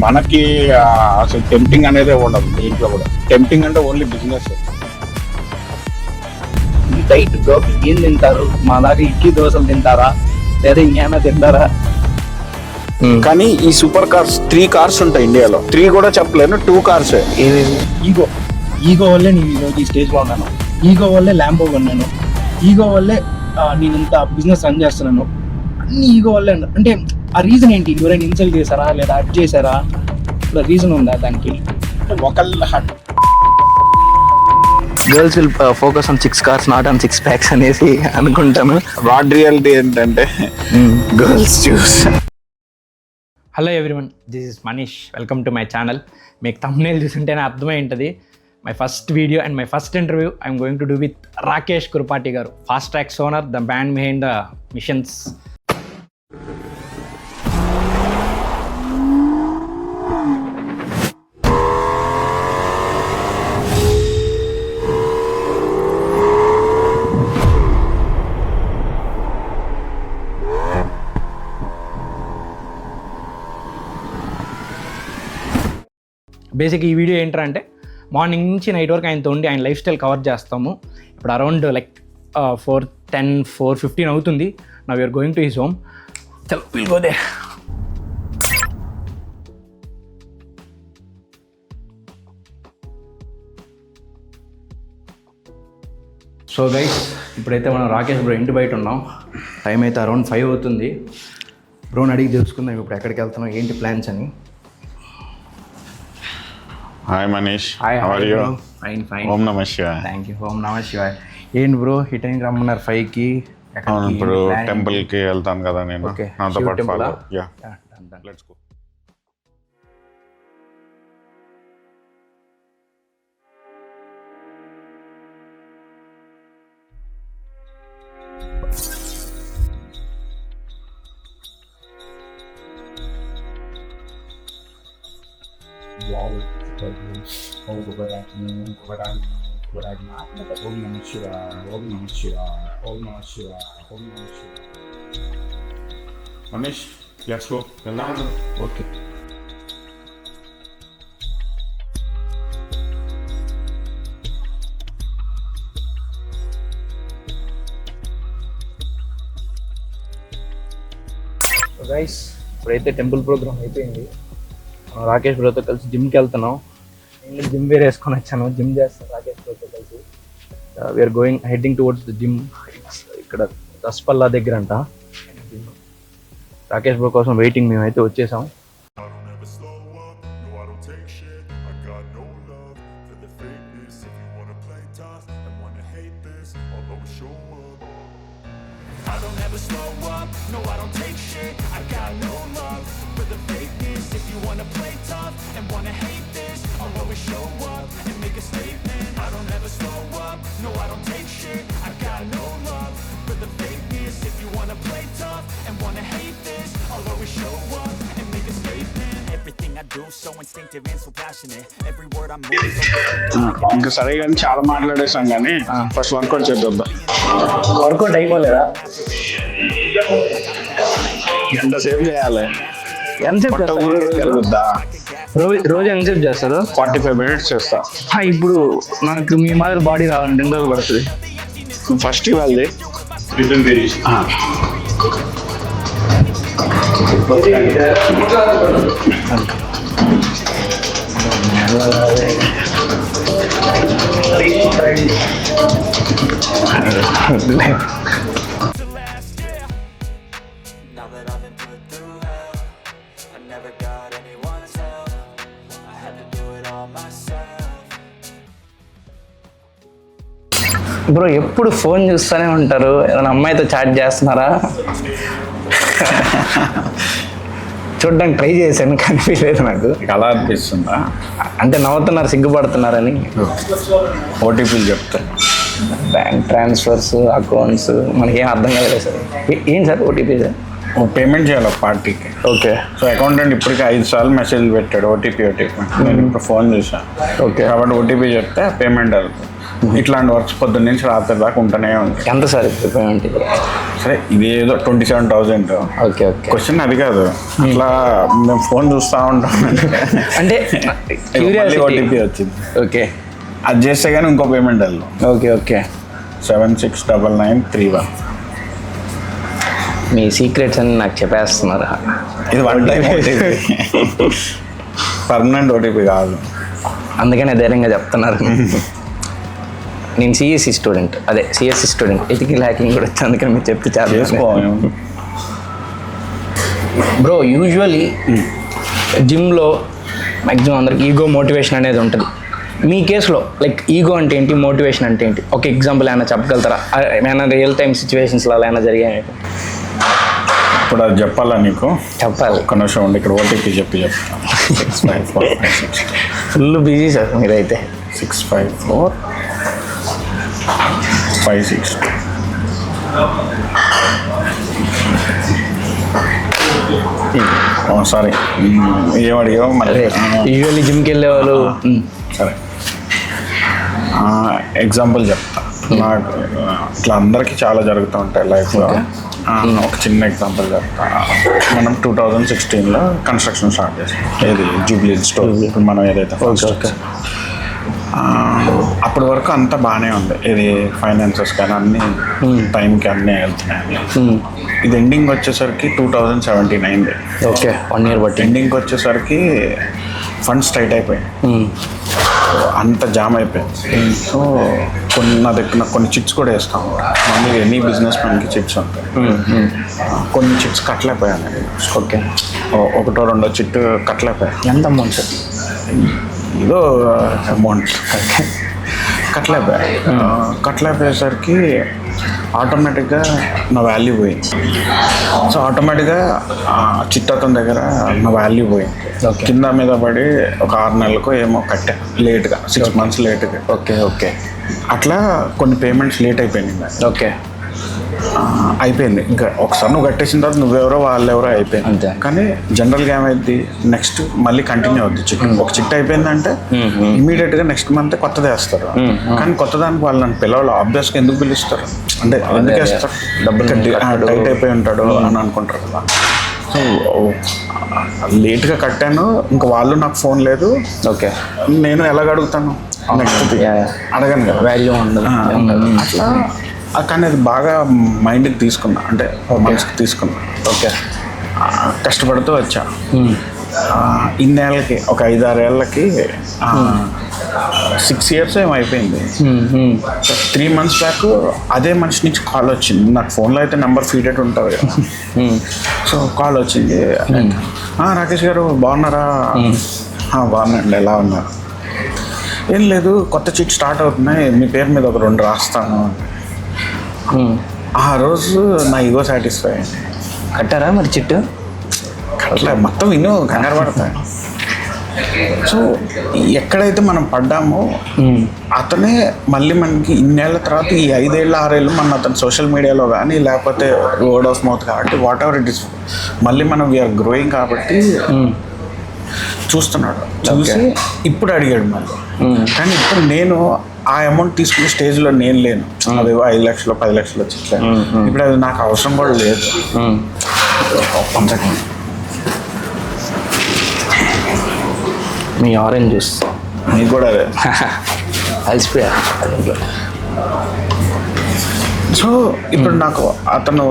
మనకి అసలు టెంప్టింగ్ అనేది ఉండదు దీంట్లో కూడా. టెంప్టింగ్ అంటే ఓన్లీ బిజినెస్. డైట్ బ్రో, ఏం తింటారు? మా దాకా ఇడ్లీ దోశలు తింటారా లేదా ఇంకేమైనా తింటారా? కానీ ఈ సూపర్ కార్స్ 3 కార్స్ ఉంటాయి ఇండియాలో. 3 కూడా చెప్పలేను, 2 కార్స్. ఈగో వల్లే నేను ఈరోజు ఈ స్టేజ్లో ఉన్నాను. ఈగో వల్లే ల్యాంబో కొన్నాను. ఈగో వల్లే నేను ఇంత బిజినెస్ రన్ చేస్తున్నాను. అన్ని ఈగో వల్లే. అంటే ఆ రీజన్ ఏంటి? ఎవరైనా ఇన్సల్ట్ చేశారా లేదా అడ్ చేశారా? రీజన్ ఉందా దానికి? ఒకళ్ళ girls will focus on 6 cars not on 6 packs అనేసి అనుకుంటాను. రాడ్ రియాలిటీ ఏంటంటే girls choose. Hello everyone, this is Manish. Welcome to my channel. మీకు thumbnail చూస్తుంటేనే అర్థమై ఉంటుంది. My first video and my first interview I'm going to do with Rakesh Kurapati గారు, fast track owner, the band behind the missions. Basic ఈ video ఏంటంటే morning నుంచి night వరకు ఆయనతో ఉండి ఆయన లైఫ్ స్టైల్ కవర్ చేస్తాము. ఇప్పుడు అరౌండ్ 4:10, 4:15 అవుతుంది. Now you're going to his home. చలో will go there. So guys, ఇప్పుడైతే మనం రాకేష్ బ్రో ఇంటి బయట ఉన్నాం. టైం అయితే అరౌండ్ 5 అవుతుంది. బ్రోని అడిగి తెలుసుకుందాం ఇప్పుడు ఎక్కడికి వెళ్తున్నాం, ఏంటి ప్లాన్స్ అని. Hi Manish, Hi, how are you? Fine. ఓం నమః శివాయ. Thank you. ఓం నమః శివాయ. ఏంటి బ్రో ఈ టైంకి రమ్మన్నారు 5కి? అవును, ఇప్పుడు టెంపుల్ కి వెళ్తాను కదా నేను. Okay. నాతో Shiv పాటు temple ఫాలో. ఆ? Yeah, Done. Let's go. Manish, let's go. వెళ్దాం. ఓకే. గైస్, ఇప్పుడైతే టెంపుల్ ప్రోగ్రామ్ అయిపోయింది. రాకేష్ బ్రోతో కలిసి జిమ్కి వెళ్తున్నాం. నేను జిమ్ వేర్ వేసుకొని వచ్చాను, జిమ్ చేస్తాను రాకేష్ బ్రోతో కలిసి. We are heading towards the gym. ఇక్కడ దస్పల్లా దగ్గర అంట. రాకేష్ బ్రో కోసం వెయిటింగ్. మేమైతే వచ్చేసాం. ఇంకా సరే కానీ చాలా మాట్లాడేసాం కానీ ఫస్ట్ వర్కౌట్ చేద్దాం. వర్కౌట్ అయిపోలేదా? ఎంతసేపు చేయాలి? ఎంతసేపు రోజు ఎంతసేపు చేస్తారు? 45 minutes చేస్తా. ఇప్పుడు నాకు మీ మాదిరి బాడీ రావాలంటే ఎన్ని రోజులు పడుతుంది? ఫస్ట్ ఇవ్వాలి. బ్రో ఎప్పుడు ఫోన్ చూస్తూనే ఉంటారు, ఏదైనా అమ్మాయితో చాట్ చేస్తున్నారా? చూడడానికి ట్రై చేశాను, కనిపించలేదు నాకు. అలా అనిపిస్తుందా? అంటే నవ్వుతున్నారు, సిగ్గుపడుతున్నారని. ఓటీపీలు చెప్తా. బ్యాంక్ ట్రాన్స్ఫర్స్, అకౌంట్స్ మనకి ఏం అర్థం కాలేదు సార్. ఏంటి సార్ ఓటీపీ? సార్ పేమెంట్ చేయాలి పార్టీకి. ఓకే. సో అకౌంటెంట్ ఇప్పటికి 5 సార్లు మెసేజ్ పెట్టాడు ఓటీపీ. నేను ఇప్పుడు ఫోన్ చేశాను. ఓకే. కాబట్టి ఓటీపీ చెప్తే పేమెంట్ వెళ్తుంది. ఇట్లాంటి వర్క్స్ పొద్దున్న నుంచి రాత్రి దాకా ఉంటూనే ఉంది. ఎంత సార్ పేమెంట్ ఇది? సరే ఇది ఏదో 27,000. Okay okay. క్వశ్చన్ అది కాదు, అట్లా మేము ఫోన్ చూస్తూ ఉంటాం అంటే ఓటీపీ వచ్చింది, ఓకే అది చేస్తే కానీ ఇంకో పేమెంట్ వెళ్దాం. Okay okay. 769931. మీ సీక్రెట్స్ అని నాకు చెప్పేస్తున్నారు. ఇది 1 టైం ఓటీపీ, పర్మనెంట్ ఓటీపీ కాదు. అందుకనే ధైర్యంగా చెప్తున్నారు. నేను సిఎస్సి స్టూడెంట్, అదే సిఎస్సి స్టూడెంట్, ఎథికల్ హ్యాకింగ్ కూడా వచ్చి, అందుకని మీరు చెప్తే చేసుకో. బ్రో యూజువలీ జిమ్లో మ్యాక్సిమం అందరికి ఈగో మోటివేషన్ అనేది ఉంటుంది. మీ కేసులో లైక్ ఈగో అంటే ఏంటి, మోటివేషన్ అంటే ఏంటి? ఒక ఎగ్జాంపుల్ ఏమైనా చెప్పగలుగుతారా? ఏమైనా రియల్ టైమ్ సిచ్యువేషన్స్లో అలా ఏమైనా జరిగాయి? ఇప్పుడు అది చెప్పాలా నీకు? చెప్పాలి. ఒక్క నిమిషం ఉండి, ఇక్కడ ఓటీపీ చెప్తాను. 65456. ఫుల్ బిజీ సార్ మీరైతే. 65456. సారీ, ఏమడిగావు మళ్ళీ? యూజువల్లీ జిమ్కి వెళ్ళే వాళ్ళు. సరే, ఎగ్జాంపుల్ చెప్తా. నాకు ఇట్లా అందరికీ చాలా జరుగుతూ ఉంటాయి లైఫ్లో. ఒక చిన్న ఎగ్జాంపుల్ చెప్తా. మనం 2016లో కన్స్ట్రక్షన్ స్టార్ట్ చేస్తాం, ఏది జూబ్లీ స్టోర్, ఇప్పుడు మనం ఏదైతే అప్పటి వరకు అంతా బాగానే ఉంది. ఇది ఫైనాన్సెస్ కానీ అన్నీ టైంకి అన్నీ వెళ్తున్నాయి. ఇది ఎండింగ్ వచ్చేసరికి 2017 ఓకే, 1 ఇయర్ బట్టి ఎండింగ్కి వచ్చేసరికి ఫండ్స్ టైట్ అయిపోయాయి, అంత జామ్ అయిపోయింది. సో నా దగ్గర కొన్ని చిట్స్ కూడా వేస్తాం. మామూలుగా ఎనీ బిజినెస్ మ్యాన్కి చిట్స్ ఉంటాయి. కొన్ని చిట్స్ కట్టలేకపోయాను. ఓకే, ఒకటో రెండో చిట్టు కట్టలేకపోయాను. ఎంత అమౌంట్ సార్? ఏదో అమౌంట్ కట్టలేకపోయేసరికి ఆటోమేటిక్గా నా వాల్యూ పోయింది. సో ఆటోమేటిక్గా చిట్టు అతని దగ్గర నా వాల్యూ పోయింది. కింద మీద పడి ఒక 6 నెలలకు ఏమో కట్టా, లేట్గా 6 months లేట్గా. Okay okay. అట్లా కొన్ని పేమెంట్స్ లేట్ అయిపోయింది. ఓకే, అయిపోయింది. ఇంకా ఒకసారి నువ్వు కట్టేసిన తర్వాత నువ్వెవరో వాళ్ళెవరో అయిపోయింది. అంతే. కానీ జనరల్గా ఏమైంది, నెక్స్ట్ మళ్ళీ కంటిన్యూ అవుద్ది. ఒక చిట్ అయిపోయిందంటే ఇమీడియట్గా నెక్స్ట్ మంత్ కొత్తది వేస్తారు. కానీ కొత్త దానికి వాళ్ళు నన్ను పిలవాలి. ఆబ్వియస్గా ఎందుకు పిలుస్తారు అంటే ఎందుకు వేస్తారు, డబ్బులు టైట్ అయిపోయి ఉంటాడు అని అనుకుంటారు కదా. సో లేట్గా కట్టాను, ఇంకా వాళ్ళు నాకు ఫోన్ లేదు. ఓకే, నేను ఎలాగ అడుగుతాను, నెక్స్ట్ అడగను కదా, వాల్యూ ఉండదు అట్లా. కానీ అది బాగా మైండ్కి తీసుకున్నా, అంటే మనసుకి తీసుకున్నా. ఓకే, కష్టపడుతూ వచ్చా. ఇన్నేళ్ళకి ఒక 5-6 ఏళ్ళకి 6 years ఏమో అయిపోయింది. 3 months బ్యాక్ అదే మనిషి నుంచి కాల్ వచ్చింది. నాకు ఫోన్లో అయితే నెంబర్ ఫీడెడ్ ఉంటుంది కదా. సో కాల్ వచ్చింది, రాకేష్ గారు బాగున్నారా? బాగున్నాండి, ఎలా ఉన్నారు? ఏం లేదు, కొత్త చిట్ స్టార్ట్ అవుతున్నాయి, మీ పేరు మీద ఒక 2 రాస్తాను. ఆ రోజు నా ఈగో సాటిస్ఫై అయింది. కట్టారా మరి చిట్టు? అట్లా మొత్తం విను, కంగారు పడతాయి. సో ఎక్కడైతే మనం పడ్డామో అతనే మళ్ళీ మనకి ఇన్నేళ్ల తర్వాత ఈ 5 ఏళ్ళు 6 ఏళ్ళు మన అతను సోషల్ మీడియాలో కానీ లేకపోతే వర్డ్ ఆఫ్ మౌత్ కాబట్టి వాట్ ఎవర్ ఇట్ ఇస్, మళ్ళీ మనం వీఆర్ గ్రోయింగ్ కాబట్టి చూస్తున్నాడు. చూసి ఇప్పుడు అడిగాడు మళ్ళీ. కానీ ఇప్పుడు నేను ఆ అమౌంట్ తీసుకునే స్టేజ్లో నేను లేను. అది 5 లక్షలు 10 లక్షలు వచ్చి ఇప్పుడు అది నాకు అవసరం కూడా లేదు. మీ ఆరెంజ్ జ్యూస్ నీకు కూడా అదే అలసిపోయా. సో ఇప్పుడు నాకు అతను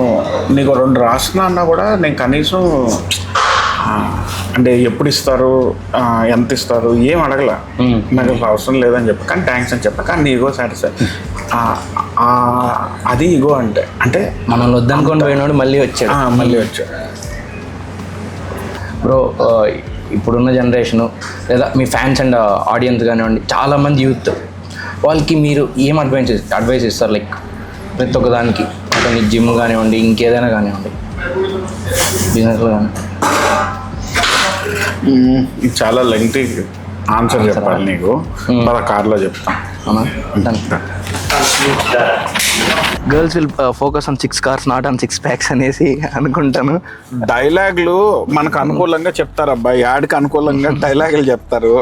నీకు 2 రాస్తున్నా అన్నా కూడా నేను కనీసం అంటే ఎప్పుడు ఇస్తారు, ఎంత ఇస్తారు ఏం అడగల. నాకు అవసరం లేదని చెప్పి, కానీ థ్యాంక్స్ అని చెప్పా. కానీ ఈగో సాటిస్ఫై, అది ఈగో అంటే. అంటే మనం వద్దనుకొని పోయినాడు మళ్ళీ వచ్చాడు. బ్రో ఇప్పుడున్న జనరేషను లేదా మీ ఫ్యాన్స్ అండ్ ఆడియన్స్ కానివ్వండి, చాలామంది యూత్, వాళ్ళకి మీరు ఏం అడ్వైస్ ఇస్తారు? లైక్ ప్రతి ఒక్కదానికి, అతని జిమ్ కానివ్వండి, ఇంకేదైనా కానివ్వండి, బిజినెస్లో కానీ. ఇది చాలా లెంగ్తీ ఆన్సర్ చెప్పాలి నీకు, మన కార్లో చెప్తాను. అవునా? Girls will focus on 6 cars not on 6 packs అనేసి అనుకుంటాను. డైలాగులు మనకు అనుకూలంగా చెప్తారు అబ్బాయి, యాడ్కి అనుకూలంగా డైలాగులు చెప్తారు.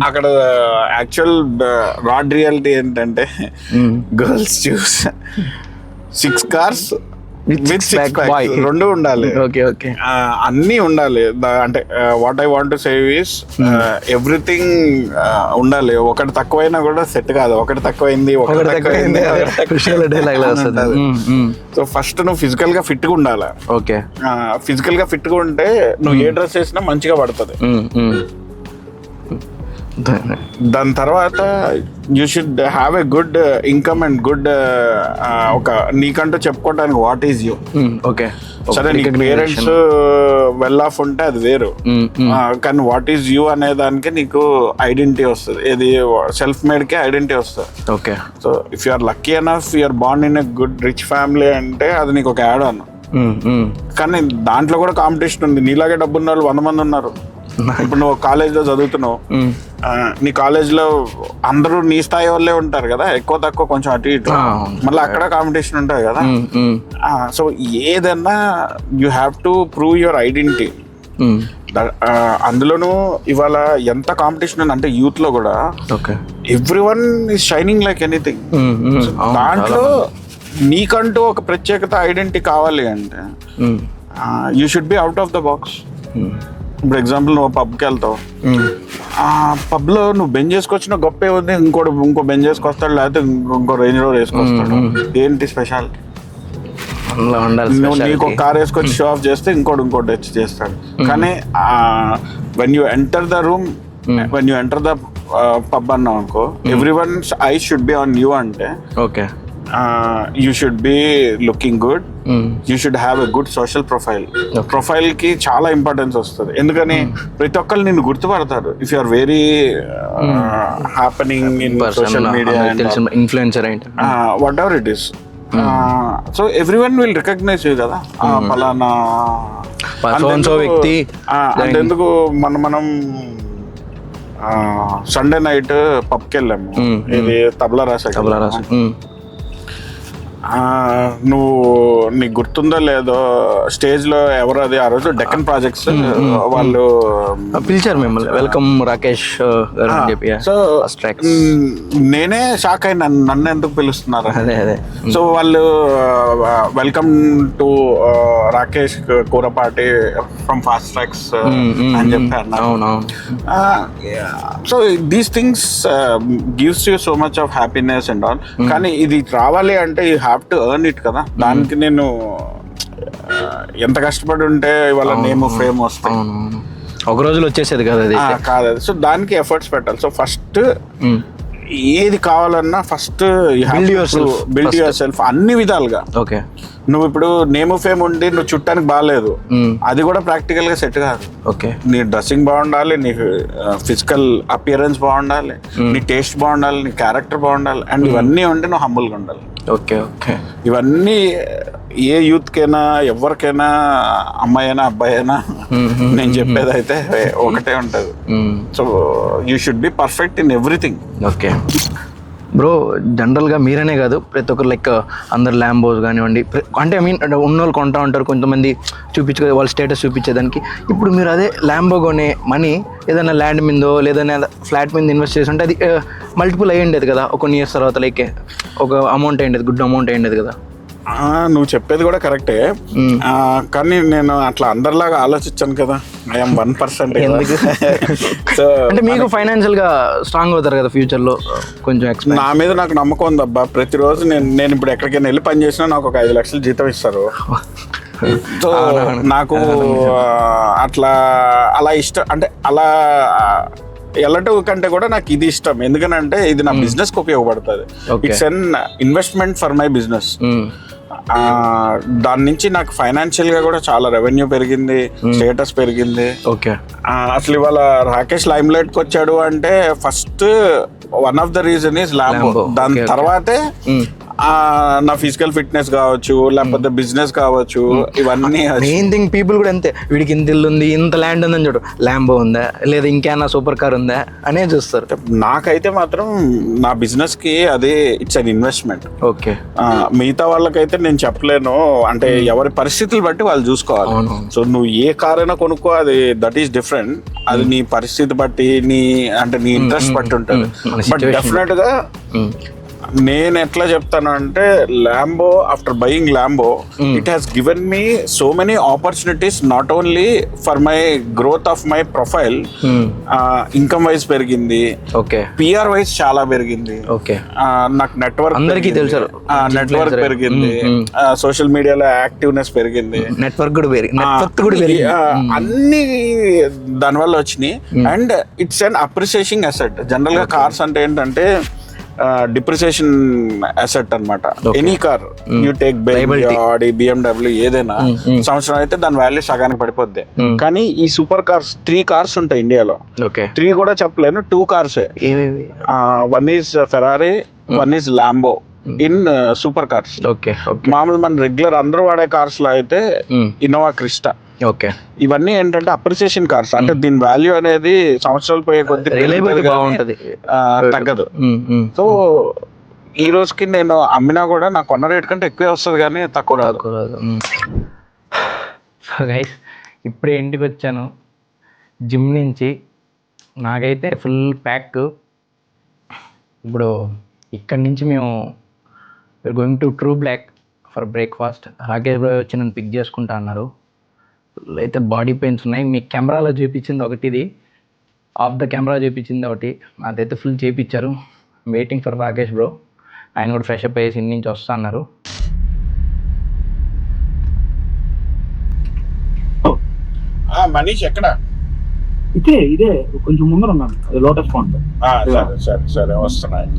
అక్కడ యాక్చువల్ రాడ్ రియాలిటీ ఏంటంటే girls choose 6 cars With six pack boy. రెండు ఉండాలి. ఓకే అన్నీ ఉండాలి. అంటే what I want to save is everything ఉండాలి. ఒకటి తక్కువైనా కూడా సెట్ కాదు. ఒకటి తక్కువైంది సో ఫస్ట్ నువ్వు ఫిజికల్ గా ఫిట్ గా ఉండాలి. ఓకే, ఫిజికల్ గా ఫిట్ గా ఉంటే నువ్వు ఏ డ్రెస్ వేసినా మంచిగా పడుతుంది. దాని తర్వాత you should have a good income and good ఒక నీకంటూ చెప్పుకోవడానికి వాట్ ఈజ్ యూ. ఓకే, సరే నీ పేరెంట్స్ వెల్ ఆఫ్ ఉంటే అది వేరు, కానీ వాట్ ఈజ్ యూ అనే దానికి నీకు ఐడెంటిటీ వస్తుంది. ఇది సెల్ఫ్ మేడ్ కే ఐడెంటిటీ వస్తుంది. Okay, so if you are lucky enough you are born in a good rich family అంటే అది నీకు ఒక యాడ్ ఆన్. కానీ దాంట్లో కూడా కాంపిటీషన్ ఉంది. నీలాగే డబ్బున్న వాళ్ళు 100 మంది ఉన్నారు. ఇప్పుడు నువ్వు కాలేజ్ లో చదువుతున్నావు, నీ కాలేజ్ లో అందరూ నీ స్థాయి వాళ్ళే ఉంటారు కదా, ఎక్కువ తక్కువ కొంచెం అటు ఇటు, మళ్ళీ అక్కడ కాంపిటీషన్ ఉంటుంది కదా. సో ఏదన్నా you have to prove your identity. అందులోనూ ఇవాళ ఎంత కాంపిటీషన్ ఉంది అంటే యూత్ లో కూడా everyone is shining like anything. దాంట్లో నీకంటూ ఒక ప్రత్యేకత ఐడెంటిటీ కావాలి అంటే you should be out of the box. ఇప్పుడు ఎగ్జాంపుల్ నువ్వు పబ్కి వెళ్తావు, ఆ పబ్లో నువ్వు బెంచ్ చేసుకొచ్చిన గొప్పే ఉంది, ఇంకో బెంచ్ చేసుకొస్తాడు, లేకపోతే ఇంకో రేంజ్ రోవర్ వేసుకొస్తాడు. ఏంటి స్పెషల్? నువ్వు నీకు ఒక కార్ వేసుకొచ్చి షో ఆఫ్ చేస్తే ఇంకోటి వచ్చి చేస్తాడు. కానీ when you enter the room, when you enter the pub అన్నావు అనుకో, everyone's eye should be on you అంటే okay, you should be looking good, you should have a good social profile. Profile కి చాలా ఇంపార్టెన్స్ వస్తుంది. ఎందుకని ప్రతి ఒక్కరు నిన్ను గుర్తుపడతారు if you are very happening in social media, influencer, whatever it is. So everyone will recognise you కదా, ఫలానా వ్యక్తి. అంతెందుకు మనం సండే నైట్ పబ్కి వెళ్ళాము, ఇది తబలా రాసా. నువ్వు నీకు గుర్తుందో లేదో, స్టేజ్ లో ఎవరు అది ఆ రోజు డెక్కన్ ప్రాజెక్ట్స్ వాళ్ళు పిలిచారు మిమ్మల్ని, వెల్కమ్ రాకేష్ గారు అని చెప్పి. సో నేనే షాక్ అయినా, నన్ను ఎందుకు పిలుస్తున్నారు. అదే సో వాళ్ళు welcome to Rakesh Kurapati from fast tracks అని చెప్పారు. So these things gives you so much of happiness and all. కానీ ఇది రావాలి అంటే you have to earn it కదా. దానికి నేను ఎంత కష్టపడి ఉంటే ఇవాళ నేమ్ ఫేమ్ వస్తాయి, ఒక రోజులో వచ్చేసేది కదా అది కాదు. సో దానికి ఎఫర్ట్స్ పెట్టాలి. సో ఫస్ట్ ఏది కావాలన్నా ఫస్ట్ బిల్డ్ యువర్ సెల్ఫ్ అన్ని విధాలుగా. ఓకే, నువ్వు ఇప్పుడు నేమ్ ఫేమ్ ఉండి నువ్వు చుట్టానికి బాగాలేదు, అది కూడా ప్రాక్టికల్ గా సెట్ కాదు. ఓకే, నీ డ్రెస్సింగ్ బాగుండాలి, నీ ఫిజికల్ అపియరెన్స్ బాగుండాలి, నీ టేస్ట్ బాగుండాలి, నీ క్యారెక్టర్ బాగుండాలి, అండ్ ఇవన్నీ ఉండి నువ్వు హంబుల్గా ఉండాలి. ఓకే, ఇవన్నీ ఏ యూత్ కైనా ఎవరికైనా, అమ్మాయి అయినా అబ్బాయి అయినా, నేను చెప్పేది అయితే ఒకటే ఉంటుంది. So you should be perfect in everything. Okay bro, జనరల్గా మీరనే కాదు ప్రతి ఒక్కరు లైక్ అందరు ల్యాంబోస్ కానివ్వండి, అంటే ఐ మీన్ ఉన్నోళ్ళు కొంటా ఉంటారు, కొంతమంది చూపించుకో వాళ్ళ స్టేటస్ చూపించేదానికి. ఇప్పుడు మీరు అదే ల్యాంబో కొనే మనీ ఏదైనా ల్యాండ్ మీదో లేదైనా ఫ్లాట్ మీద ఇన్వెస్ట్ చేసి ఉంటే అది మల్టిపుల్ అయ్యి ఉండేది కదా కొన్ని ఇయర్స్ తర్వాత, లైక్ ఒక అమౌంట్ అయ్యిండేది, గుడ్ అమౌంట్ అయ్యిండేది కదా. నువ్వు చెప్పేది కూడా కరెక్టే, కానీ నేను అట్లా అందరిలాగా ఆలోచించాను కదా. ఐఎమ్ 1%. సో అంటే మీకు ఫైనాన్షియల్ గా స్ట్రాంగ్ అవుతారు కదా ఫ్యూచర్ లో, కొంచెం నా మీద నాకు నమ్మకం ఉంది అబ్బా. ప్రతిరోజు నేను ఇప్పుడు ఎక్కడికైనా వెళ్ళి పని చేసినా నాకు ఒక 5 లక్షలు జీతం ఇస్తారు. సో నాకు అలా ఇష్టం, అంటే అలా వెళ్ళటం కంటే కూడా నాకు ఇది ఇష్టం. ఎందుకనంటే ఇది నా బిజినెస్ కి ఉపయోగపడుతుంది. It's an investment for my business. దాని నుంచి నాకు ఫైనాన్షియల్ గా కూడా చాలా రెవెన్యూ పెరిగింది, స్టేటస్ పెరిగింది. ఓకే, అసలు ఇవాళ రాకేష్ లైమ్ లైట్ కి వచ్చాడు అంటే first one of the reason is Lambo. దాని తర్వాతే నా ఫిజికల్ ఫిట్నెస్ కావచ్చు, లేకపోతే బిజినెస్ కావచ్చు, ఇవన్నీ మెయిన్ థింగ్ పీపుల్ కూడా అంతే, వీడికి ఇంత ఇల్లు ఉంది, ఇంత ల్యాండ్ ఉందని చూడు, ల్యాంబో ఉందా లేదా ఇంకేనా సూపర్ కార్ ఉందా అనే చూస్తారు. నాకైతే మాత్రం నా బిజినెస్ కి అదే ఇట్స్ అన్ ఇన్వెస్ట్మెంట్. ఓకే, మిగతా వాళ్ళకైతే నేను చెప్పలేను, అంటే ఎవరి పరిస్థితులు బట్టి వాళ్ళు చూసుకోవాలి. సో నువ్వు ఏ కార్ అయినా కొనుక్కో, అది దట్ ఈస్ డిఫరెంట్. అది నీ పరిస్థితి బట్టి, నీ అంటే నీ ఇంట్రెస్ట్ బట్టి ఉంటుంది. బట్ డెఫినెట్ గా నేను ఎట్లా చెప్తాను అంటే, Lambo after buying Lambo it has given me so many opportunities, not only for my growth of my profile, income wise పెరిగింది, ఓకే, పిఆర్ వైజ్ చాలా పెరిగింది, ఓకే, నాకు నెట్వర్క్ అందరికీ తెలుసు, నెట్వర్క్ పెరిగింది, సోషల్ మీడియాలో యాక్టివ్నెస్ పెరిగింది, నెట్వర్క్ కూడా పెరిగింది, అన్ని దానివల్ల వచ్చినాయి. And it's an appreciation asset. General గా కార్స్ అంటే ఏంటంటే డిప్రిసియేషన్ అసెట్ అన్నమాట. Any car you take Audi, BMW ఏదైనా సంవత్సరం అయితే దాని వాల్యూ సగానికి పడిపోద్ది. కానీ ఈ సూపర్ కార్స్ 3 కార్స్ ఉంటాయి ఇండియాలో. 3 కూడా చెప్పలేను, 2 cars. One is Ferrari, one is Lambo in super cars. Okay, మామూలు మన రెగ్యులర్ అందరూ వాడే కార్స్ లో అయితే ఇన్నోవా క్రిస్టా. ఓకే, ఇవన్నీ ఏంటంటే అప్రిసియేషన్ కార్స్. అంటే దీని వాల్యూ అనేది సంవత్సరాలు పోయే కొద్ది బాగుంటది, తగ్గదు. సో ఈ రోజుకి నేను అమ్మినా కూడా నాకు కొన్న రేట్ కంటే ఎక్కువే వస్తుంది, కానీ తక్కువ రాదు. సో గైస్, ఇప్పుడే ఇంటికి వచ్చాను జిమ్ నుంచి. నాకైతే ఫుల్ ప్యాక్. ఇప్పుడు ఇక్కడి నుంచి మేము going to true block for breakfast. Rakesh bro వచ్చి నన్ను పిక్ చేసుకుంటా అన్నారు. అయితే బాడీ పెయిన్స్ ఉన్నాయి. మీకు కెమెరాలో చూపించింది ఒకటి, ఇది ఆఫ్ ద కెమెరా చూపించింది ఒకటి, అదైతే ఫుల్ చేయించారు. Waiting for Rakesh bro. ఆయన కూడా ఫ్రెష్ అప్ అయ్యేసి ఇంటి నుంచి వస్తా అన్నారు. మనీష్ ఎక్కడ? ఇదే కొంచెం ముందర ఉన్నాను, లోటస్ పాండ్. సరే వస్తున్నాయి.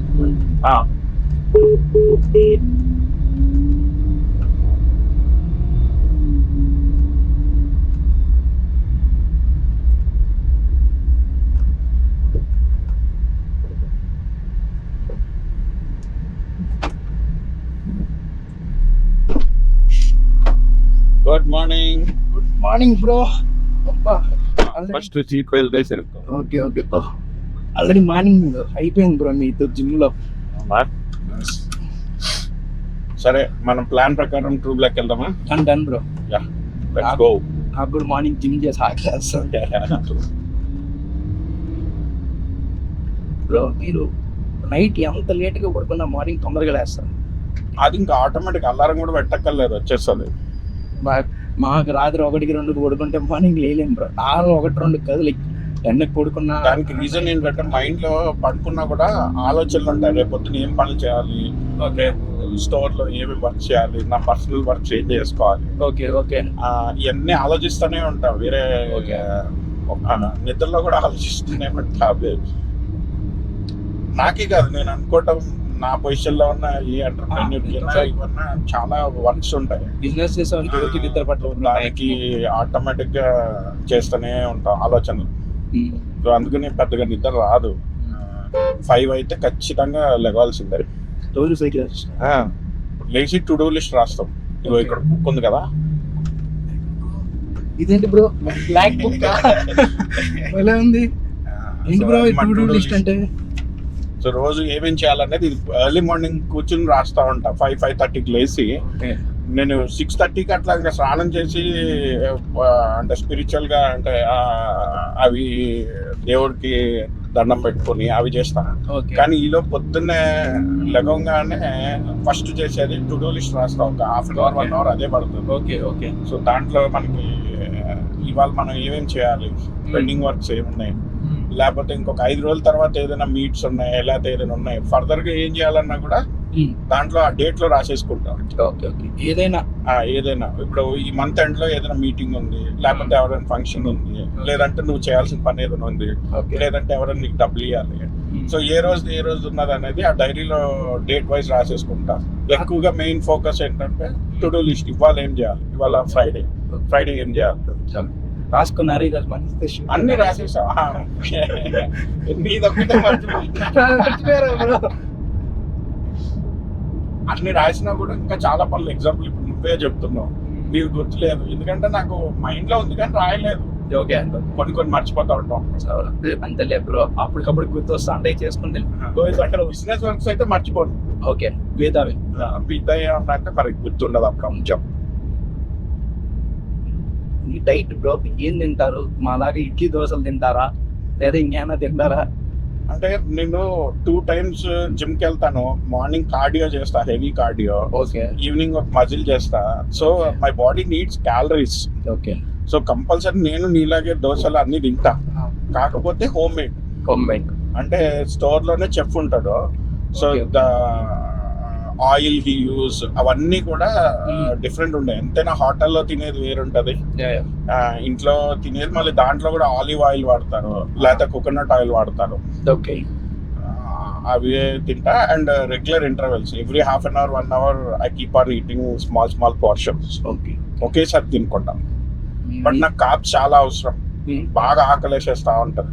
Good morning. Good morning bro. First 12 days. Okay, already morning అయిపోయింది బ్రో మీతో జిమ్ లో. సరే, మనం ప్లాన్ ప్రకారం ట్రూ బ్లాక్ వెళ్దామా? Done bro. Let's go. నాకు కూడా మార్నింగ్ జిమ్ చేసి ఆకలేస్తాను బ్రో. మీరు నైట్ ఎంత లేట్గా పడుకున్నా మార్నింగ్ తొందరగా లేస్తాను. అది ఇంకా ఆటోమేటిక్ అలారం కూడా పెట్టక్కర్లేదు, వచ్చేస్తుంది. మాకు రాత్రి 1-2 పడుకుంటే మార్నింగ్ లేలేం బ్రో. 1-2 కాదు, లైక్ 10కి పడుకున్నా. దానికి రీజన్ ఏంటంటే మైండ్ లో పడుకున్నా కూడా ఆలోచనలు ఉంటాయి. రేపు పొద్దున ఏం పనులు చేయాలి, స్టోర్ లో ఏమి వర్క్ చేయాలి, నా పర్సనల్ వర్క్ ఏం చేసుకోవాలి, ఇవన్నీ ఆలోచిస్తూనే ఉంటాం. వేరే నిద్రలో కూడా ఆలోచిస్తూనే ఉంటా. నాకే కాదు, నేను అనుకోవటం నా పొజిషన్ లో ఉన్న ఈ ఎంటర్‌ప్రెన్యూర్ ఇవన్నీ చాలా వర్క్స్ ఉంటాయి. బిజినెస్ చేసేవాళ్ళకి నిద్ర పట్టదు, దానికి ఆటోమేటిక్ గా చేస్తూనే ఉంటాం ఆలోచనలు. అందుకని పెద్దగా నిద్ర రాదు. 5 అయితే ఖచ్చితంగా లెగాల్సిందే. రోజు సైకిల్ లేచి టు డూ లిస్ట్ రాస్తాం. ఇగో ఇక్కడ బుక్ ఉంది కదా, ఇదేంటి బ్రో బ్లాక్ బుక్ ఎలా ఉంది? ఏంటి బ్రో టు డూ లిస్ట్ అంటే? సో రోజు ఏమేం చేయాలనేది ఎర్లీ మార్నింగ్ కూర్చుని రాస్తా ఉంటా. 5:30కి లేచి నేను 6:30కి అట్లా ఇంకా స్నానం చేసి అంటే స్పిరిచువల్ గా అంటే అవి దేవుడికి దండం పెట్టుకొని అవి చేస్తాను. కానీ ఈలో పొద్దున్నే లెగంగానే ఫస్ట్ చేసేది టు డూ లిస్ట్ రాస్తా. ఒక హాఫ్ అన్ అవర్ 1 అవర్ అదే పడుతుంది. సో దాంట్లో మనకి ఇవాళ మనం ఏమేమి చేయాలి, పెండింగ్ వర్క్స్ ఏమున్నాయి, లేకపోతే ఇంకొక 5 రోజుల తర్వాత ఏదైనా మీట్స్ ఉన్నాయి, లేకపోతే ఏదైనా ఉన్నాయి, ఫర్దర్ గా ఏం చేయాలన్నా కూడా దాంట్లో ఆ డేట్ లో రాసేసుకుంటాం. ఏదైనా ఇప్పుడు ఈ మంత్ ఎండ్ లో ఏదైనా మీటింగ్ ఉంది, లేకపోతే ఎవరైనా ఫంక్షన్ ఉంది, లేదంటే నువ్వు చేయాల్సిన పని ఏదైనా ఉంది, లేదంటే ఎవరైనా నీకు డబ్బులు ఇవ్వాలి. సో ఏ రోజు ఉన్నది అనేది ఆ డైరీలో డేట్ వైజ్ రాసేసుకుంటా. ఎక్కువగా మెయిన్ ఫోకస్ ఏంటంటే టు డూ లిస్ట్. ఇవాళ ఏం చేయాలి, ఇవాళ ఫ్రైడే ఏం చేయాలి రాసుకున్నారు. అన్ని రాసేసా. అన్ని రాసినా కూడా ఇంకా చాలా పనులు ఎగ్జాంపుల్ ఇప్పుడు నువ్వే చెప్తున్నావు నీకు గుర్తులేదు ఎందుకంటే నాకు మైండ్ లో ఉంది కానీ రాయలేదు. ఓకే కొన్ని మర్చిపోతా ఉంటాం. అంతే బ్రో, అప్పటికప్పుడు గుర్తొస్తా అంటే చేసుకుని అక్కడ బిజినెస్ వర్క్స్ అయితే మర్చిపోను. ఓకే వేదావి పిజ్జా అంటే మనకి గుర్తుండదు అప్పుడు కొంచెం. ఈ డైట్ బ్రో ఏం తింటారు? మాలాగా ఇడ్లీ దోశలు తింటారా లేదా ఇంకేమైనా తింటారా? అంటే నేను 2 times జిమ్ కి వెళ్తాను. మార్నింగ్ కార్డియో చేస్తా, హెవీ కార్డియో. ఓకే ఈవినింగ్ ఒక మజిల్ చేస్తా. So my body needs calories. Okay so compulsory నేను నీలాగే దోశలు అన్ని తింటా, కాకపోతే హోమ్ మేడ్. కాంబైన్ అంటే స్టోర్ లోనే చెఫ్ ఉంటాడు. So Okay. The oil he use అవన్నీ కూడా డిఫరెంట్ ఉంటాయి. ఎంతైనా హోటల్లో తినేది వేరుంటది, ఇంట్లో తినేది మళ్ళీ దాంట్లో కూడా ఆలివ్ ఆయిల్ వాడతారు లేకపోతే కోకోనట్ ఆయిల్ వాడతారు. ఓకే అవి తింటా. And regular intervals every half an hour 1 hour I keep on eating small portions. Okay ఒకేసారి తినుకుంటాం. బట్ నాకు కార్బ్స్ చాలా అవసరం, బాగా ఆకలేసేస్తా ఉంటది.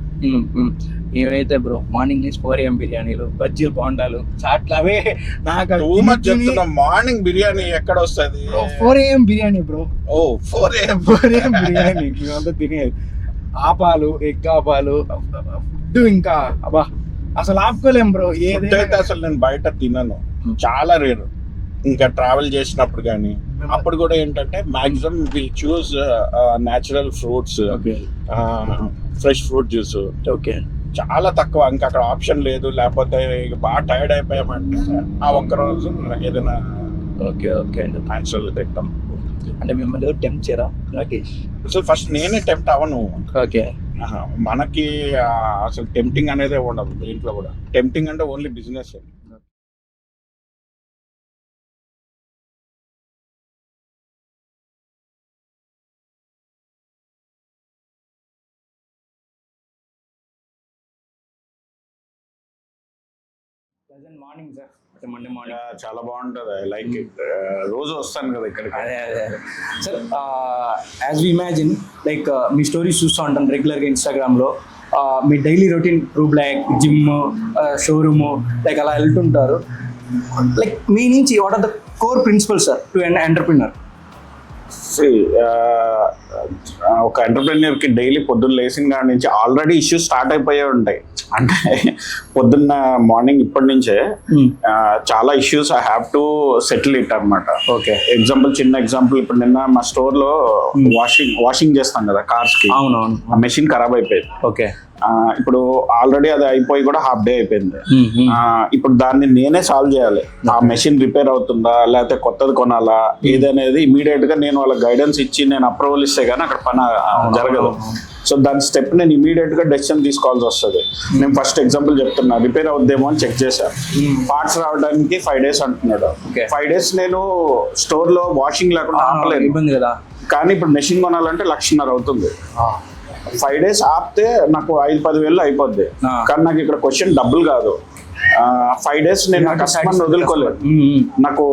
ఏమైతే బ్రో మార్నింగ్ నుంచి 4 AM బిర్యానీలు, బజ్జీలు, బోండాలు, చాట్లు అవే నాకు టూ మచ్ చెప్తున్నా. మార్నింగ్ బిర్యానీ ఎక్కడ వస్తుంది? 4 AM బిర్యానీ బ్రో. ఓ 4 AM 4 AM బిర్యానీ మేమంతా తినేది. ఆపాలు, ఎగ్ ఆపాలు, ఫుడ్ ఇంకా అబ్బా అసలు ఆపుకోలేం బ్రో. ఏదైతే అసలు నేను బయట తినను, చాలా రేరు. ఇంకా ట్రావెల్ చేసినప్పుడు కానీ అప్పుడు కూడా ఏంటంటే maximum will choose natural fruits, fresh fruit juice. Okay చాలా తక్కువ. ఇంకా అక్కడ ఆప్షన్ లేదు. లేకపోతే ఇక బాగా టైర్డ్ అయిపోయామంటే ఆ ఒక్క రోజు ఏదైనా ఓకే ఓకే న్యాచురల్ తింటాం. అంటే మిమ్మల్ని టెంప్ట్ చేయరా రాకేష్? అసలు ఫస్ట్ నేనే టెంప్ట్ అవ్వను. ఓకే మనకి అసలు టెంప్టింగ్ అనేది ఉండదు దీంట్లో కూడా. టెంప్టింగ్ అంటే only business. Morning sir, Monday morning చాలా బాగుంటది. I like it. రోజు వస్తాను కదా ఇక్కడికి. అదే sir, as we imagine like మీ స్టోరీస్ చూస్తూ ఉంటాను రెగ్యులర్గా ఇన్స్టాగ్రామ్లో. మీ daily routine room like gym, showroom like అలా వెళ్తుంటారు. లైక్ మీ నుంచి what are the core principles sir to an entrepreneur? ఒక ఎంటర్ప్రెన్యూర్ కి డైలీ పొద్దున్న లేచిన కాడి నుంచి ఆల్రెడీ ఇష్యూస్ స్టార్ట్ అయిపోయే ఉంటాయి. అంటే పొద్దున్న మార్నింగ్ ఇప్పటి నుంచే చాలా issues I have to settle it అనమాట. ఓకే చిన్న ఎగ్జాంపుల్ ఇప్పుడు నిన్న మా స్టోర్ లో వాషింగ్ చేస్తాం కదా కార్స్ కి. అవునవును. ఆ మెషిన్ ఖరాబ్ అయిపోయింది. ఓకే ఇప్పుడు ఆల్రెడీ అది అయిపోయి కూడా హాఫ్ డే అయిపోయింది. ఇప్పుడు దాన్ని నేనే సాల్వ్ చేయాలి. ఆ మెషిన్ రిపేర్ అవుతుందా లేకపోతే కొత్తది కొనాలా ఏదనేది ఇమీడియట్ గా నేను వాళ్ళకి గైడెన్స్ ఇచ్చి నేను అప్రూవల్ ఇస్తే గానీ అక్కడ పని జరగదు. సో దాని స్టెప్ నేను ఇమీడియట్ గా డెసిషన్ తీసుకోవాల్సి వస్తుంది. నేను ఫస్ట్ ఎగ్జాంపుల్ చెప్తున్నా, రిపేర్ అవుద్దేమో అని చెక్ చేశాను. పార్ట్స్ రావడానికి 5 days అంటున్నాడు. 5 days నేను స్టోర్ లో వాషింగ్ లేకుండా ఆపలేదు. ఇబ్బంది కదా. కానీ ఇప్పుడు మెషిన్ కొనాలంటే 1,50,000 అవుతుంది. 5 days ఆపితే నాకు 5-10 వేలు అయిపోద్ది. కానీ నాకు ఇక్కడ క్వశ్చన్ డబ్బులు కాదు. 5 days నేను నా కస్టమర్ వదులుకోలేదు. నాకు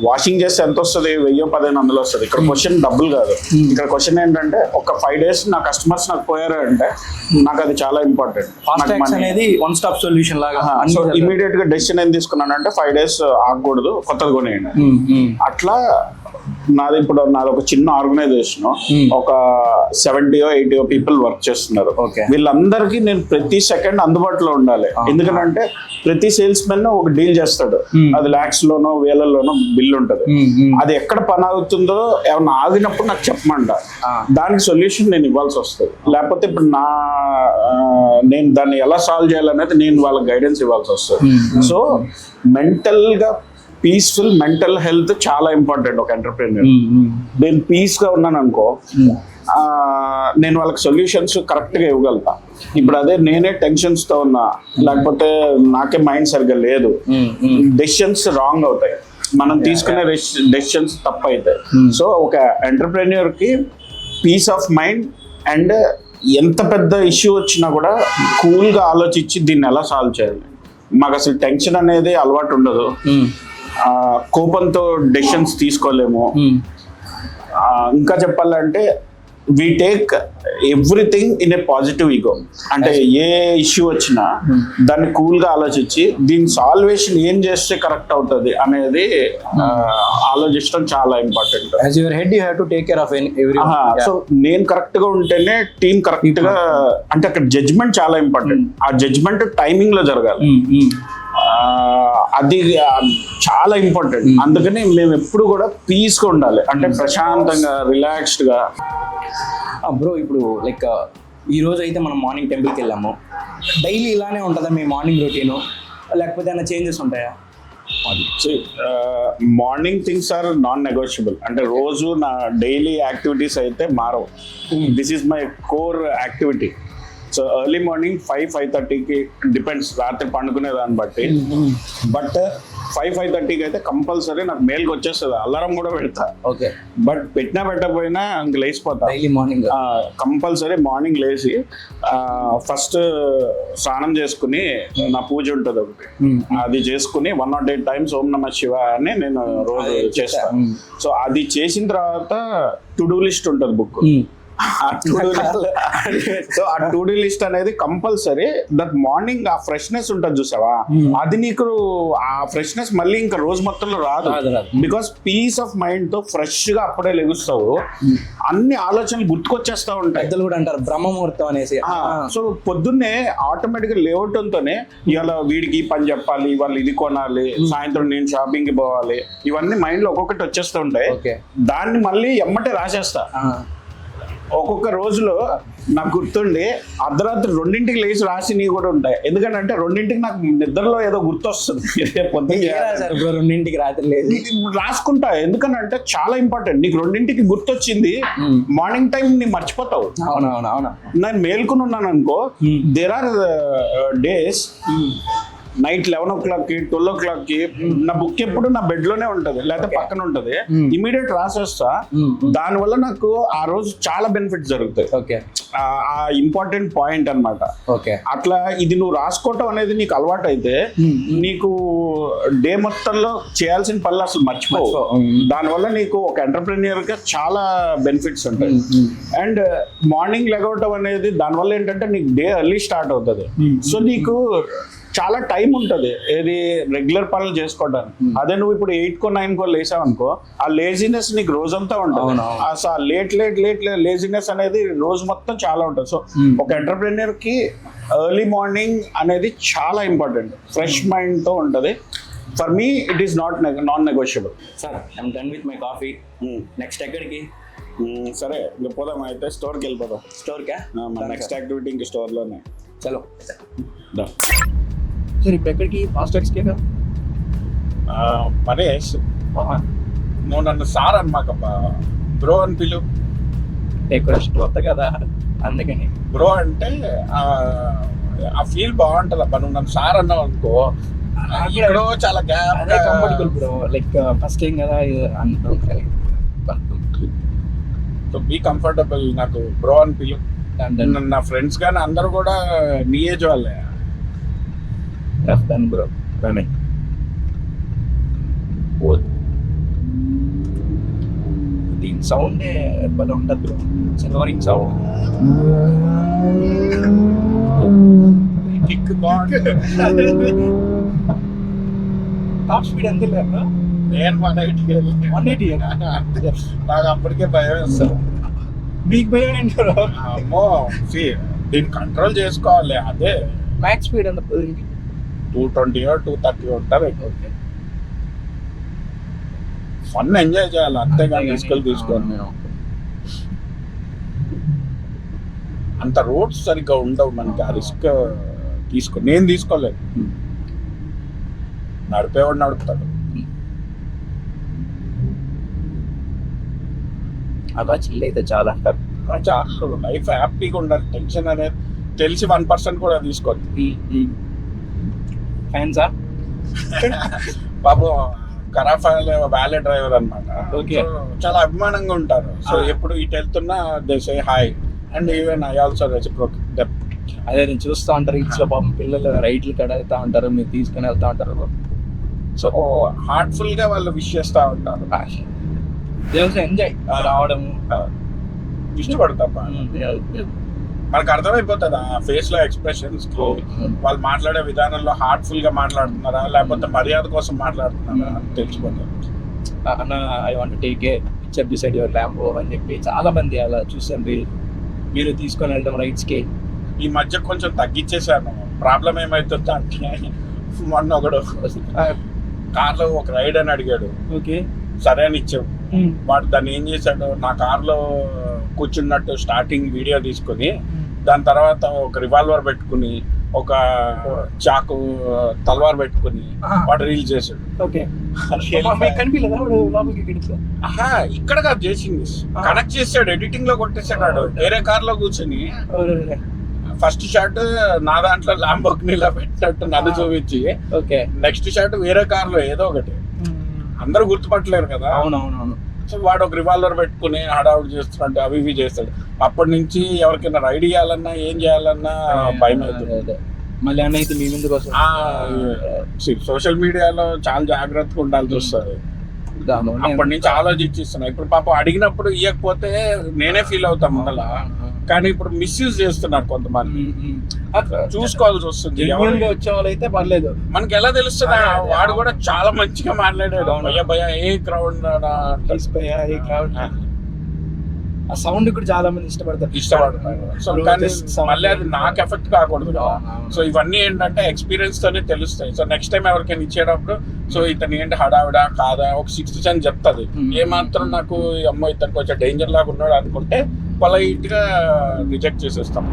వాషింగ్ చేస్తే ఎంత వస్తుంది? 1000-1500 వస్తుంది. ఇక్కడ క్వశ్చన్ డబ్బులు కాదు. ఇక్కడ క్వశ్చన్ ఏంటంటే ఒక 5 days నా కస్టమర్స్ నాకు పోయారు అంటే నాకు అది చాలా ఇంపార్టెంట్. అనేది వన్ స్టాప్ సొల్యూషన్ లాగా. సో ఇమీడియట్ గా డెసిషన్ ఏం తీసుకున్నానంటే 5 days ఆగకూడదు, కొత్తది కొనేయండి. అట్లా నాది ఒక చిన్న ఆర్గనైజేషన్, ఒక 70-80 పీపుల్ వర్క్ చేస్తున్నారు. వీళ్ళందరికీ నేను ప్రతి సెకండ్ అందుబాటులో ఉండాలి. ఎందుకంటే ప్రతి సేల్స్ మెన్ ఒక డీల్ చేస్తాడు, అది lakhs లోనో వేలల్లోనో బిల్ ఉంటది. అది ఎక్కడ పని అవుతుందో ఏమన్నా ఆగినప్పుడు నాకు చెప్పమంట. దానికి సొల్యూషన్ నేను ఇవ్వాల్సి వస్తుంది. లేకపోతే ఇప్పుడు నేను దాన్ని ఎలా సాల్వ్ చేయాలనేది నేను వాళ్ళకి గైడెన్స్ ఇవ్వాల్సి వస్తుంది. సో మెంటల్ గా పీస్ఫుల్ మెంటల్ హెల్త్ చాలా ఇంపార్టెంట్ ఒక ఎంటర్ప్రెన్యూర్. నేను పీస్ గా ఉన్నాను అనుకో, నేను వాళ్ళకి సొల్యూషన్స్ కరెక్ట్ గా ఇవ్వగలుగుతా. ఇప్పుడు అదే నేనే టెన్షన్స్ తో ఉన్నా, లేకపోతే నాకే మైండ్ సరిగ్గా లేదు, డెసిషన్స్ రాంగ్ అవుతాయి, మనం తీసుకునే డెసిషన్స్ తప్పు అవుతాయి. సో ఒక ఎంటర్ప్రెన్యూర్ కి పీస్ ఆఫ్ మైండ్ అండ్ ఎంత పెద్ద ఇష్యూ వచ్చినా కూడా కూల్ గా ఆలోచించి దీన్ని ఎలా సాల్వ్ చేయాలి. మాకు అసలు టెన్షన్ అనేది అలవాటు ఉండదు. కోపంతో డెసిషన్స్ తీసుకోలేము. ఇంకా చెప్పాలంటే we take everything in a positive ego. అంటే ఏ ఇష్యూ వచ్చినా దాన్ని కూల్ గా ఆలోచించి దీని సాల్వేషన్ ఏం చేస్తే కరెక్ట్ అవుతుంది అనేది ఆలోచించడం చాలా important. As your head you have to take care of every. So నేను కరెక్ట్ గా ఉంటేనే టీం కరెక్ట్ గా, అంటే అక్కడ జడ్జ్మెంట్ చాలా ఇంపార్టెంట్. ఆ జడ్జ్మెంట్ టైమింగ్ లో జరగాలి. అది చాలా ఇంపార్టెంట్. అందుకని మేము ఎప్పుడు కూడా పీస్ గా ఉండాలి, అంటే ప్రశాంతంగా రిలాక్స్డ్ గా. బ్రో ఇప్పుడు లైక్ ఈ రోజు అయితే మనం మార్నింగ్ టెంపుల్కి వెళ్ళాము, డైలీ ఇలానే ఉంటుందా మీ మార్నింగ్ రొటీన్, లేకపోతే ఏమైనా చేంజెస్ ఉంటాయా? Morning things are non negotiable. అంటే రోజు నా డైలీ యాక్టివిటీస్ అయితే మారవు. This is my core activity. So early morning 5-5:30కి డిపెండ్స్ రాత్రి పండుకునే దాన్ని బట్టి. బట్ 5-5:30కి అయితే కంపల్సరీ నాకు మెయిల్కి వచ్చేస్తుంది. అలారం కూడా పెడతా. ఓకే. బట్ పెట్టకపోయినా ఇంక లేచిపోతా. డైలీ మార్నింగ్ కంపల్సరీ మార్నింగ్ లేచి ఫస్ట్ స్నానం చేసుకుని నా పూజ ఉంటుంది ఒకటి, అది చేసుకుని 108 times ఓం నమః శివ అని నేను రోజు చేస్తాను. సో అది చేసిన తర్వాత టు డూ లిస్ట్ ఉంటుంది బుక్. సో ఆ టు డూ లిస్ట్ అనేది కంపల్సరీ. దట్ మార్నింగ్ ఆ ఫ్రెష్నెస్ ఉంటుంది చూసావా, అది నీకు ఆ ఫ్రెష్నెస్ మళ్ళీ ఇంకా రోజు మొత్తంలో రాదు. బికాస్ పీస్ ఆఫ్ మైండ్ తో ఫ్రెష్ గా అప్పుడే లెగుస్తావు, అన్ని ఆలోచనలు గుర్తుకొచ్చేస్తా ఉంటాయి. పెద్దలు కూడా అంటారు బ్రహ్మముహూర్తం అనేసి. సో పొద్దున్నే ఆటోమేటిక్ గా లేవటంతోనే ఇవాళ వీడికి పని చెప్పాలి, ఇవాళ ఇది కొనాలి, సాయంత్రం నేను షాపింగ్ కి పోవాలి, ఇవన్నీ మైండ్ లో ఒక్కొక్కటి వచ్చేస్తూ ఉంటాయి. దాన్ని మళ్ళీ ఎమ్మటే రాసేస్తా. ఒక్కొక్క రోజులో నాకు గుర్తుండి అర్ధరాత్రి 2ంటికి లేచి రాసినవి కూడా ఉంటాయి. ఎందుకంటే 2ంటికి నాకు నిద్రలో ఏదో గుర్తొస్తుంది, 2ంటికి రాత్రి లేచి రాసుకుంటా. ఎందుకంటే చాలా ఇంపార్టెంట్. నీకు 2ంటికి గుర్తొచ్చింది, మార్నింగ్ టైం నీ మర్చిపోతావు. అవునవునవును. నేను మేల్కొని ఉన్నాను అనుకో, there are days night 11 o'clock 12 o'clock నా బుక్ ఎప్పుడు నా బెడ్ లోనే ఉంటది, లేకపోతే పక్కన ఉంటది. ఇమీడియట్ రాసేస్తా. దానివల్ల నాకు ఆ రోజు చాలా బెనిఫిట్స్ జరుగుతాయి. ఆ ఇంపార్టెంట్ పాయింట్ అన్నమాట. అట్లా ఇది నువ్వు రాసుకోవటం అనేది నీకు అలవాటు అయితే నీకు డే మొత్తంలో చేయాల్సిన పనులు అసలు మర్చిపోవు. దానివల్ల నీకు ఒక ఎంటర్ప్రెన్యూర్ గా చాలా బెనిఫిట్స్ ఉంటాయి. అండ్ మార్నింగ్ లెగవటం అనేది దానివల్ల ఏంటంటే నీకు డే ఎర్లీ స్టార్ట్ అవుతుంది. సో నీకు చాలా టైం ఉంటుంది ఏది రెగ్యులర్ పనులు చేసుకోవడానికి. అదే నువ్వు ఇప్పుడు 8-9 లేసావు అనుకో, ఆ లేజినెస్ నీకు రోజంతా ఉంటుంది. ఆ లేట్ లేజినెస్ అనేది రోజు మొత్తం చాలా ఉంటుంది. సో ఒక ఎంటర్ప్రెన్యూర్ కి ఎర్లీ మార్నింగ్ అనేది చాలా ఇంపార్టెంట్. ఫ్రెష్ మైండ్ తో ఉంటుంది. For me it is non negotiable. Sir I'm done with my coffee. Next ఎక్కడికి? సరే ఇంకా పోదాం అయితే, స్టోర్కి వెళ్ళిపోదాం. స్టోర్కా? నెక్స్ట్ యాక్టివిటీ ఇంక స్టోర్లోనే. చలో సార్ ఇప్పుడు ఎక్కడికి? ఫాస్టాగ్స్కే కదా. మనీష్, నువ్వు నన్ను సార్ అన్నమాకబ్బా, బ్రో అని పిలు. కొత్త కదా అందుకని బ్రో అంటే ఆ ఫీల్ బాగుంటుంది అబ్బా. నువ్వు నన్ను సార్ అన్నావు అనుకో, ఇక్కడ చాలా comfortable bro. Like first time కదా అనుకుంటాను. So be comfortable. నాకు బ్రో అని పిలు. నా ఫ్రెండ్స్ కానీ అందరూ కూడా నీ ఏజ్ వాళ్ళే. బ్రో దీని సౌండ్ భలే ఉంటుంది bro, silvering sound. Top speed ఎంత లేదు? నేను 180. నాకు అప్పటికే భయం వేస్తాను. మీకు భయం ఏంటి? అమ్మో, దీన్ని కంట్రోల్ చేసుకోవాలి. అదే మ్యాక్స్ స్పీడ్ ఎంత? 220 or 230 ఉంటుంది. ఫన్ ఎంజాయ్ చేయాలి అంతేగాని తీసుకోండి. నేను అంత రోడ్స్ సరిగ్గా ఉండవు మనకి, ఆ రిస్క్ నేను తీసుకోలేదు. నడిపేవాడు నడుపుతాడు. అలా చిల్ అయితే చాలా లైఫ్ హ్యాపీగా ఉండాలి. టెన్షన్ అనేది తెలిసి 1% కూడా తీసుకోండి. ఫ్యాన్సా బాబు? కరాఫాల్ వ్యాలే డ్రైవర్ అన్నమాట. చాలా అభిమానంగా ఉంటారు. సో ఎప్పుడు ఇటు వెళ్తున్నా they say hi and even I also reciprocate. అదే నేను చూస్తూ ఉంటారు ఇంట్లో పాపం పిల్లలు రైట్లు కడ వెళ్తా ఉంటారు, మీరు తీసుకుని వెళ్తా ఉంటారు. సో హార్ట్ఫుల్ గా వాళ్ళు విష్ చేస్తూ ఉంటారు. ఎంజాయ్ రావడం. ఇష్టపడతాం మనకు అర్థమైపోతుంది ఆ ఫేస్ లో ఎక్స్ప్రెషన్స్ వాళ్ళు మాట్లాడే విధానంలో హార్ట్ఫుల్ గా మాట్లాడుతున్నారా లేకపోతే మర్యాద కోసం మాట్లాడుతున్నారా అని తెలిసిపోతుంది. అన్న I want take a picture beside your Lambo అని చెప్పి చాలా మంది అలా చూసాను. మీరు తీసుకొని వెళ్ళడం రైట్స్కి ఈ మధ్య కొంచెం తగ్గించేశాను. ప్రాబ్లం ఏమైతుందో అంటే మొన్న ఒకడు కార్లో ఒక రైడ్ అని అడిగాడు, ఓకే సరే అని ఇచ్చాడు. వాడు దాన్ని ఏం చేశాడు, నా కార్లో కూర్చున్నట్టు స్టార్టింగ్ వీడియో తీసుకుని దాని తర్వాత ఒక రివాల్వర్ పెట్టుకుని ఒక చాకు తల్వార్ పెట్టుకుని వాడు రీల్ చేశాడు. ఓకే ఇక్కడ కాదు చేసింది, కనెక్ట్ చేశాడు, ఎడిటింగ్ లో కొట్టేసాడు. వేరే కార్ లో కూర్చొని ఫస్ట్ షాట్ నా దాంట్లో ల్యాంబోర్గినీలో పెట్టినట్టు నన్ను చూపించి, ఓకే నెక్స్ట్ షాట్ వేరే కార్ లో ఏదో ఒకటి. అందరూ గుర్తుపట్టలేరు కదా. అవునవునవును. సో వాడు ఒక రివాల్వర్ పెట్టుకుని హడావుడి చేస్తున్నట్టు అవి ఇవి చేస్తాడు. అప్పటి నుంచి ఎవరికైనా రైడ్ చేయాలన్నా ఏం చేయాలన్నా భయం అవుతుంది. మళ్ళీ అన్న అయితే మీ ముందుకు వస్తుంది. సోషల్ మీడియాలో చాలా జాగ్రత్తగా ఉండాల్సి వస్తుంది. అప్పటి నుంచి ఆలోచించిస్తున్నా. ఇప్పుడు పాపం అడిగినప్పుడు ఇవ్వకపోతే నేనే ఫీల్ అవుతాం ముందల, కానీ ఇప్పుడు మిస్యూజ్ చేస్తున్నారు కొంతమంది. చూసుకోవాల్సి వస్తుంది. వచ్చే వాళ్ళు అయితే పర్లేదు, మనకి ఎలా తెలుస్తుంది? వాడు కూడా చాలా మంచిగా మాట్లాడాడు, భయ భయ ఏ క్రౌడ్ ఆ సౌండ్ కూడా చాలా మంది ఇష్టపడతారు. సో కానీ మళ్ళీ అది నాకు ఎఫెక్ట్ కాకూడదు కదా. సో ఇవన్నీ ఏంటంటే ఎక్స్పీరియన్స్ తోనే తెలుస్తాయి. సో నెక్స్ట్ టైం ఎవరికైనా ఇచ్చేటప్పుడు సో ఇతను ఏంటి హడావిడా కాదా ఒక 6th సెన్స్ చెప్తుంది. ఏమాత్రం నాకు అమ్మో ఇతను కొంచెం డేంజర్ లాగా ఉన్నాడు అనుకుంటే పొలైట్ గా రిజెక్ట్ చేసేస్తాం.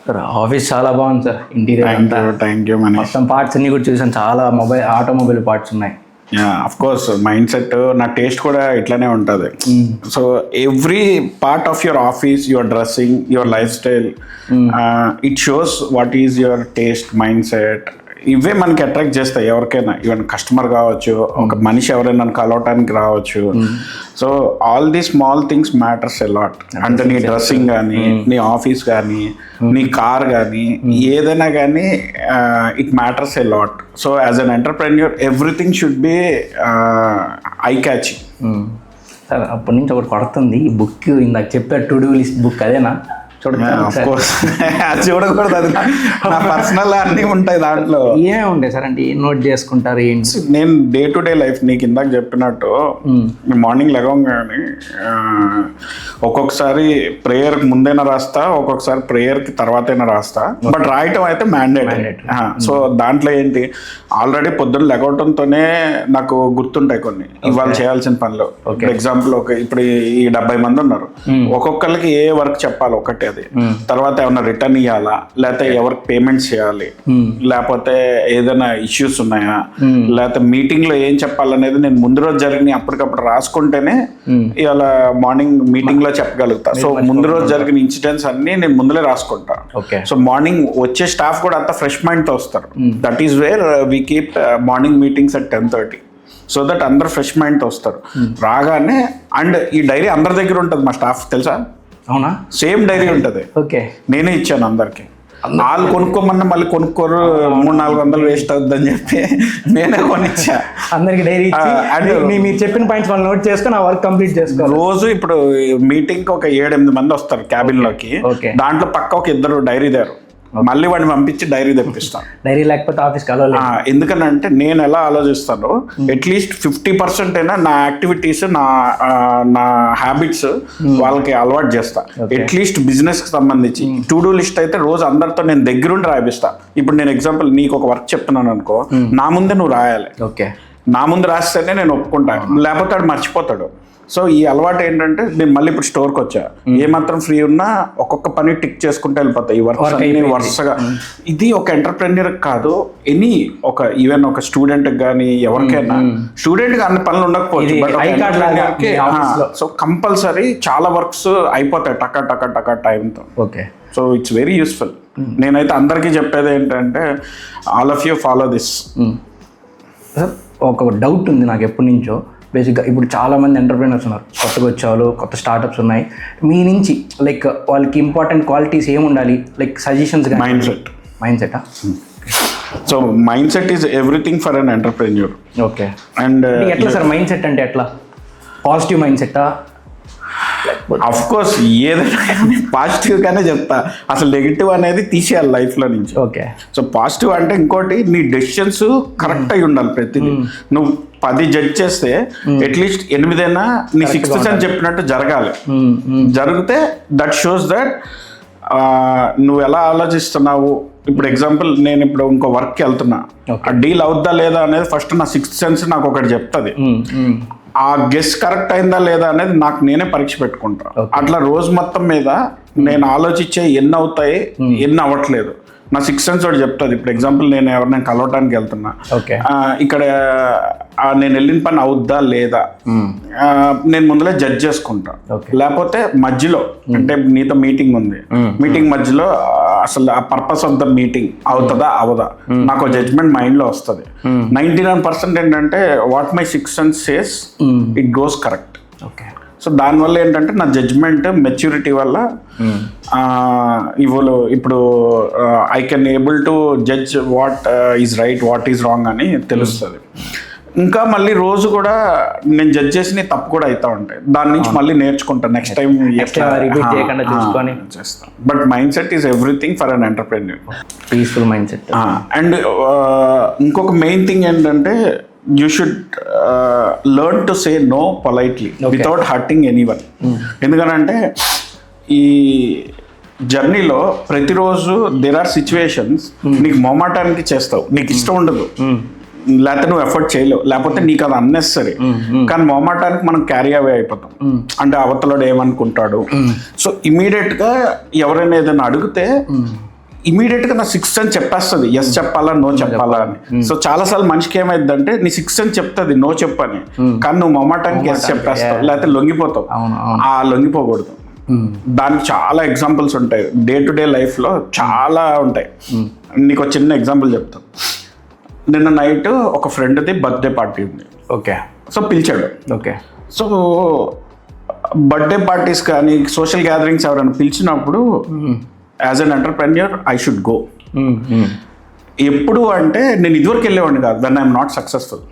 సార్ ఆఫీస్ చాలా బాగుంది సార్. ఇంటీరియర్ అంతా థ్యాంక్ యూ మనీష్. మొత్తం పార్ట్స్ అన్ని కూడా చూసాను, చాలా ఆటోమొబైల్ పార్ట్స్ ఉన్నాయి. అఫ్ కోర్స్ మైండ్ సెట్ నా టేస్ట్ కూడా ఇట్లానే ఉంటుంది. So every part of your office, your dressing, your life style, it shows what is your taste, mind set. ఇవే మనకి అట్రాక్ట్ చేస్తాయి ఎవరికైనా. ఈవెన్ కస్టమర్ కావచ్చు, ఒక మనిషి ఎవరైనా కలవటానికి రావచ్చు. So all the small things matters a lot. అంటే నీ డ్రెస్సింగ్ కానీ, నీ ఆఫీస్ కానీ, నీ కార్ కానీ, ఏదైనా కానీ it matters a lot. So as an entrepreneur everything should be I catching. Sir అప్పటి నుంచి ఒకటి కొడుతుంది ఈ బుక్, ఇందాక చెప్పారు టు డూ లిస్ట్ బుక్, అదేనా? చూడకూడదు, అది నా పర్సనల్ అన్నీ ఉంటాయి దాంట్లో. ఏమేమి ఉంటాయి సార్? అంటే ఏం నోట్ చేసుకుంటారు ఏంటి? నేను డే టు డే లైఫ్ నీకు ఇందాక చెప్పినట్టు మార్నింగ్ లెగంగానే ఒక్కొక్కసారి ప్రేయర్ ముందైనా రాస్తా, ఒక్కొక్కసారి ప్రేయర్ కి తర్వాతైనా రాస్తా. బట్ రాయటం అయితే మ్యాండేట్. సో దాంట్లో ఏంటి, ఆల్రెడీ పొద్దున్న లెగవటంతోనే నాకు గుర్తుంటాయి కొన్ని ఇవాళ చేయాల్సిన పనులు. ఎగ్జాంపుల్ ఇప్పుడు ఈ 70 మంది ఉన్నారు, ఒక్కొక్కరికి ఏ వర్క్ చెప్పాలి ఒకటి, అది తర్వాత ఏమన్నా రిటర్న్ ఇవ్వాలా, లేకపోతే ఎవరికి పేమెంట్స్ చేయాలి, లేకపోతే ఏదైనా ఇష్యూస్ ఉన్నాయా, లేకపోతే మీటింగ్ లో ఏం చెప్పాలనేది నేను ముందు రోజు జరిగిన అప్పటికప్పుడు రాసుకుంటేనే ఇవాళ మార్నింగ్ మీటింగ్ లో చెప్పగలుగుతా. సో ముందు రోజు జరిగిన ఇన్సిడెంట్స్ అన్ని నేను ముందులే రాసుకుంటా. సో మార్నింగ్ వచ్చే స్టాఫ్ కూడా అంత ఫ్రెష్ మైండ్ తో వస్తారు. That is where we keep morning meetings at 10:30. So that అందరు ఫ్రెష్ మైండ్ తో వస్తారు రాగానే. అండ్ ఈ డైరీ అందరి దగ్గర ఉంటుంది, మా స్టాఫ్ తెలుసా? అవునా? సేమ్ డైరీ ఉంటుంది. ఓకే, నేనే ఇచ్చాను అందరికి. వాళ్ళు కొనుక్కోమన్నా మళ్ళీ కొనుక్కోరు, 300-400 వేస్ట్ అవుతుందని చెప్పి నేనే కొనిచ్చా అందరికి డైరీ. అండ్ మీరు చెప్పిన పాయింట్స్ వాళ్ళు నోట్ చేసుకొని ఆ వర్క్ కంప్లీట్ చేసుకో. రోజు ఇప్పుడు మీటింగ్ కి ఒక 7-8 మంది వస్తారు క్యాబిన్ లోకి. దాంట్లో పక్క ఒక 2 డైరీ దారు, మళ్ళీ వాడిని పంపించి డైరీ తెప్పిస్తాను. డైరీ లేకపోతే ఆఫీస్కి అలవాలేదు. ఎందుకనంటే నేను ఎలా ఆలోచిస్తాను, అట్లీస్ట్ 50% అయినా నా యాక్టివిటీస్, నా హ్యాబిట్స్ వాళ్ళకి అలవాటు చేస్తా. అట్లీస్ట్ బిజినెస్ కి సంబంధించి టు డూ లిస్ట్ అయితే రోజు అందరితో నేను దగ్గరుండి రాయిస్తా. ఇప్పుడు నేను ఎగ్జాంపుల్ నీకు ఒక వర్క్ చెప్తున్నాను అనుకో, నా ముందే నువ్వు రాయాలి. ఓకే, నా ముందు రాస్తేనే నేను ఒప్పుకుంటాను, లేకపోతే వాడు మర్చిపోతాడు. సో ఈ అలవాటు ఏంటంటే నేను మళ్ళీ ఇప్పుడు స్టోర్కి వచ్చా, ఏమాత్రం ఫ్రీ ఉన్నా ఒక్కొక్క పని టిక్ చేసుకుంటూ వెళ్ళిపోతాయి ఈ వర్క్స్ అన్ని వరుసగా. ఇది ఒక ఎంటర్ప్రెన్యూర్ కాదు, ఈవెన్ ఒక స్టూడెంట్ కానీ ఎవరికైనా. స్టూడెంట్ కి అన్ని పనులు ఉండకపోవచ్చు, సో కంపల్సరీ చాలా వర్క్స్ అయిపోతాయి టకా టకా టకా టైంతో. Okay, so it's very useful. నేనైతే అందరికీ చెప్పేది ఏంటంటే all of you follow this. ఒక డౌట్ ఉంది నాకు ఎప్పటి నుంచో. బేసిక్గా ఇప్పుడు చాలామంది ఎంటర్ప్రీనర్స్ ఉన్నారు, కొత్తగా వచ్చేవాళ్ళు, కొత్త స్టార్టప్స్ ఉన్నాయి. మీ నుంచి లైక్ వాళ్ళకి ఇంపార్టెంట్ క్వాలిటీస్ ఏమి ఉండాలి, లైక్ సజెషన్స్? మైండ్ సెటా? So mindset is everything for an entrepreneur. Okay. And ఎట్లా సార్ మైండ్ సెట్ అంటే ఎట్లా? పాజిటివ్ మైండ్ సెట్టా? అఫ్ కోర్స్ ఏదైనా కానీ పాజిటివ్గానే చెప్తా, అసలు నెగిటివ్ అనేది తీసేయాలి లైఫ్లో నుంచి. ఓకే. సో పాజిటివ్ అంటే ఇంకోటి, నీ డెసిషన్స్ కరెక్ట్ అయి ఉండాలి ప్రతిదీ. నువ్వు 10 జడ్జ్ చేస్తే అట్లీస్ట్ 8 నీ 6th సెన్స్ చెప్పినట్టు జరగాలి. జరిగితే దట్ షోస్ దట్ నువ్వు ఎలా ఆలోచిస్తున్నావు. ఇప్పుడు ఎగ్జాంపుల్, నేను ఇప్పుడు ఇంకో వర్క్కి వెళ్తున్నా, ఆ డీల్ అవుద్దా లేదా అనేది ఫస్ట్ నా 6th సెన్స్ నాకు ఒకటి చెప్తుంది. ఆ గెస్ కరెక్ట్ అయిందా లేదా అనేది నాకు నేనే పరీక్ష పెట్టుకుంటా. అట్లా రోజు మొత్తం మీద నేను ఆలోచించే ఎన్ని అవుతాయి, ఎన్ని అవ్వట్లేదు, నా 6th సెన్స్ ఒకటి చెప్తుంది. ఇప్పుడు ఎగ్జాంపుల్, నేను ఎవరినైనా కలవటానికి వెళ్తున్నా, ఇక్కడ నేను వెళ్ళిన పని అవుద్దా లేదా నేను ముందులే జడ్జ్ చేసుకుంటా. లేకపోతే మధ్యలో, అంటే నీతో మీటింగ్ ఉంది, మీటింగ్ మధ్యలో అసలు ఆ పర్పస్ ఆఫ్ ద మీటింగ్ అవుతుందా అవదా, నాకు జడ్జ్మెంట్ మైండ్ లో వస్తుంది. 99% ఏంటంటే what my 6th sense says it goes correct. Okay. So దానివల్ల ఏంటంటే నా జడ్జ్మెంట్ మెచ్యూరిటీ వల్ల ఇప్పుడు I can able to judge what is right, what is wrong అని తెలుస్తుంది. ఇంకా మళ్ళీ రోజు కూడా నేను జడ్జ్ చేసి తప్పు కూడా అవుతా ఉంటాయి, దాని నుంచి మళ్ళీ నేర్చుకుంటాను నెక్స్ట్ టైం చేస్తాను. But mind set is everything for an entrepreneur. Peaceful mind set. And ఇంకొక మెయిన్ థింగ్ ఏంటంటే, you should learn to say no politely without hurting anyone. ఎందుకంటే ఈ జర్నీలో ప్రతిరోజు దేర్ ఆర్ సిచ్యువేషన్స్ నీకు మొమాటానికి చేస్తావు, నీకు ఇష్టం ఉండదు, లేకపోతే నువ్వు ఎఫర్ట్ చేయలేవు, లేకపోతే నీకు అది అన్నెసరీ. కానీ మొమాటానికి మనం క్యారీ అవే అయిపోతాం, అంటే అవతలోడు ఏమనుకుంటాడు. సో ఇమీడియట్గా ఎవరైనా ఏదైనా అడిగితే ఇమీడియట్ గా నా 6th సెన్స్ చెప్పేస్తుంది, ఎస్ చెప్పాలా నో చెప్పాలా అని. సో చాలా సార్లు మనిషికి ఏమైందంటే, నీ 6th సెన్స్ చెప్తుంది నో చెప్పని, కానీ నువ్వు మొమాటానికి ఎస్ చెప్పేస్తావు, లేకపోతే లొంగిపోతావు. ఆ లొంగిపోకూడదు. దానికి చాలా ఎగ్జాంపుల్స్ ఉంటాయి, డే టు డే లైఫ్ లో చాలా ఉంటాయి. నీకు ఒక చిన్న ఎగ్జాంపుల్ చెప్తాను. నిన్న నైట్ ఒక ఫ్రెండ్ది బర్త్డే పార్టీ ఉంది. ఓకే. సో పిలిచాడు. ఓకే. సో బర్త్డే పార్టీస్ కానీ సోషల్ గ్యాదరింగ్స్ ఎవరైనా పిలిచినప్పుడు as an entrepreneur I should go. ఎప్పుడు అంటే నేను ఇదివరకు వెళ్ళేవాడిని కాదు, వెన్ ఐఎమ్ నాట్ సక్సెస్ఫుల్.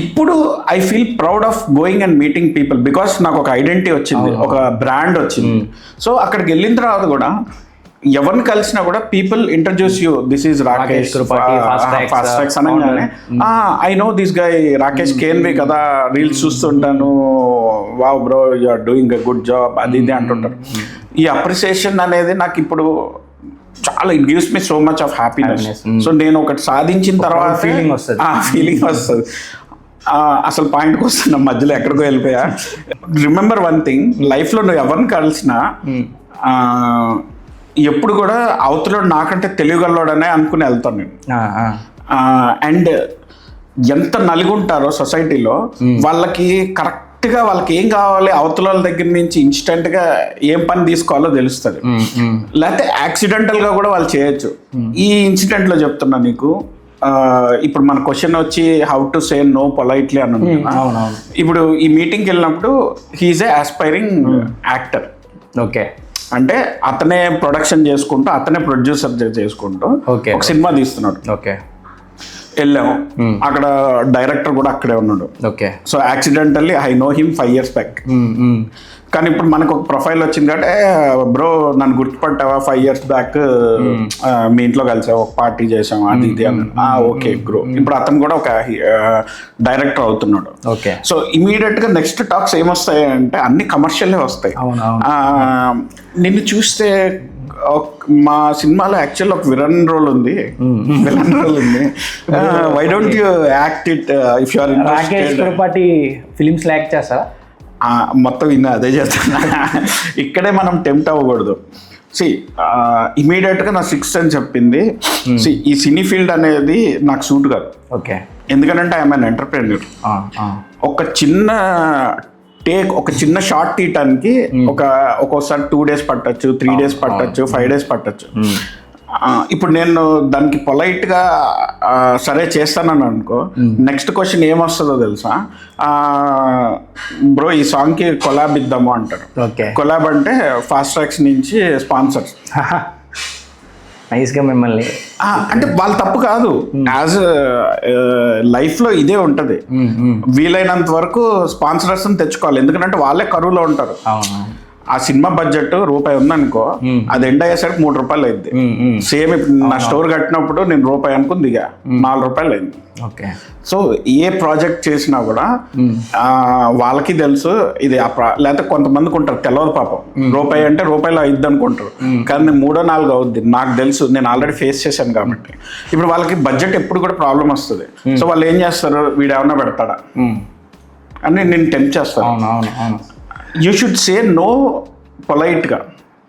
ఇప్పుడు I feel proud of going and meeting people, because నాకు ఒక ఐడెంటిటీ వచ్చింది, ఒక బ్రాండ్ వచ్చింది. సో అక్కడికి వెళ్ళిన తర్వాత కూడా ఎవరిని కలిసినా కూడా people introduce you, this is Rakesh fast tracks అనగానే I know this guy Rakesh కేన్వి కదా, రీల్స్ చూస్తుంటాను, wow bro you are doing a good job, అది ఇది అంటుంటారు. ఈ అప్రిసియేషన్ అనేది నాకు ఇప్పుడు చాలా, it gives me so much of happiness. So నేను ఒకటి సాధించిన తర్వాత ఫీలింగ్ వస్తుంది. అసలు పాయింట్కి వస్తున్నా, మధ్యలో ఎక్కడికో వెళ్ళిపోయా. రిమెంబర్ వన్ థింగ్, లైఫ్లో నువ్వు ఎవరిని కలిసినా ఎప్పుడు కూడా అవతలోడు నాకంటే తెలియగలవాడనే అనుకుని వెళ్తాను నేను. అండ్ ఎంత నలుగుంటారో సొసైటీలో, వాళ్ళకి కరెక్ట్గా వాళ్ళకి ఏం కావాలి అవతల వాళ్ళ దగ్గర నుంచి ఇన్స్టెంట్గా ఏం పని తీసుకోవాలో తెలుస్తుంది. లేకపోతే యాక్సిడెంటల్గా కూడా వాళ్ళు చేయొచ్చు. ఈ ఇన్సిడెంట్లో చెప్తున్నా నీకు, ఇప్పుడు మన క్వశ్చన్ వచ్చి how to say no politely అని. ఇప్పుడు ఈ మీటింగ్కి వెళ్ళినప్పుడు he is a aspiring actor. Okay. అంటే అతనే ప్రొడక్షన్ చేసుకుంటూ, అతనే ప్రొడ్యూసర్ చేసుకుంటూ ఒక సినిమా తీస్తున్నాడు. ఓకే. వెళ్ళాము, అక్కడ డైరెక్టర్ కూడా అక్కడే ఉన్నాడు. Okay. So accidentally I know him 5 years back. కానీ ఇప్పుడు మనకు ఒక ప్రొఫైల్ వచ్చింది కాబట్టి, బ్రో నన్ను గుర్తుపట్టావా 5 years బ్యాక్ మీ ఇంట్లో కలిసావు, ఒక పార్టీ చేసాము, అది ఇది అని. Okay bro. ఇప్పుడు అతను కూడా ఒక డైరెక్టర్ అవుతున్నాడు. ఓకే. సో ఇమీడియట్ గా నెక్స్ట్ టాక్స్ ఏమొస్తాయి అంటే అన్ని కమర్షియల్ వస్తాయి. నిన్ను చూస్తే మా సినిమాలో యాక్చువల్ ఒక విలన్ రోల్ ఉంది. Why don't you act it if you are interested. Films act చేస్తారా? మొత్తం ఇన్న అదే చేస్తున్నా. ఇక్కడే మనం టెంప్ట్ అవ్వకూడదు. ఇమీడియట్గా నా 6th సెన్స్ చెప్పింది, ఈ సినీ ఫీల్డ్ అనేది నాకు సూట్ కాదు. ఓకే. ఎందుకంటే ఐఎమ్ అన్ ఎంటర్ప్రెన్యూర్. ఒక చిన్న ఒక చిన్న షార్ట్ తీయటానికి ఒక్కోసారి 2 days పట్టచ్చు, 3 days పట్టచ్చు, 5 days పట్టచ్చు. ఇప్పుడు నేను దానికి పొలైట్గా సరే చేస్తానని అనుకో, నెక్స్ట్ క్వశ్చన్ ఏమొస్తుందో తెలుసా, బ్రో ఈ సాంగ్కి కొలాబ్ ఇద్దాము అంటారు. ఓకే, కొలాబ్ అంటే ఫాస్ట్ ట్రాక్స్ నుంచి స్పాన్సర్స్. నైస్గా మిమ్మల్ని అంటే వాళ్ళ తప్పు కాదు, యాజ్ లైఫ్లో ఇదే ఉంటుంది. వీలైనంత వరకు స్పాన్సర్స్ తెచ్చుకోవాలి, ఎందుకంటే వాళ్ళే కరువులో ఉంటారు. అవును, ఆ సినిమా బడ్జెట్ రూపాయి ఉందనుకో, అది ఎండ్ అయ్యేసరికి 3 రూపాయలు అయింది. సేమ్ ఇప్పుడు నా స్టోర్ కట్టినప్పుడు నేను రూపాయి అనుకుని దిగా, 4 రూపాయలు అయింది. ఓకే, సో ఏ ప్రాజెక్ట్ చేసినా కూడా వాళ్ళకి తెలుసు ఇది లేకపోతే కొంతమందికి ఉంటారు తెలియదు పాపం, రూపాయి అంటే రూపాయలు అయిద్ది అనుకుంటారు, కానీ 3-4 అవుద్ది. నాకు తెలుసు, నేను ఆల్రెడీ ఫేస్ చేశాను కాబట్టి. ఇప్పుడు వాళ్ళకి బడ్జెట్ ఎప్పుడు కూడా ప్రాబ్లం వస్తుంది. సో వాళ్ళు ఏం చేస్తారు, వీడు ఏమన్నా పెడతాడా అని నేను టెంప్ట్ చేస్తాను. అవును అవును అవును. యూ షుడ్ సే నో పొలైట్గా.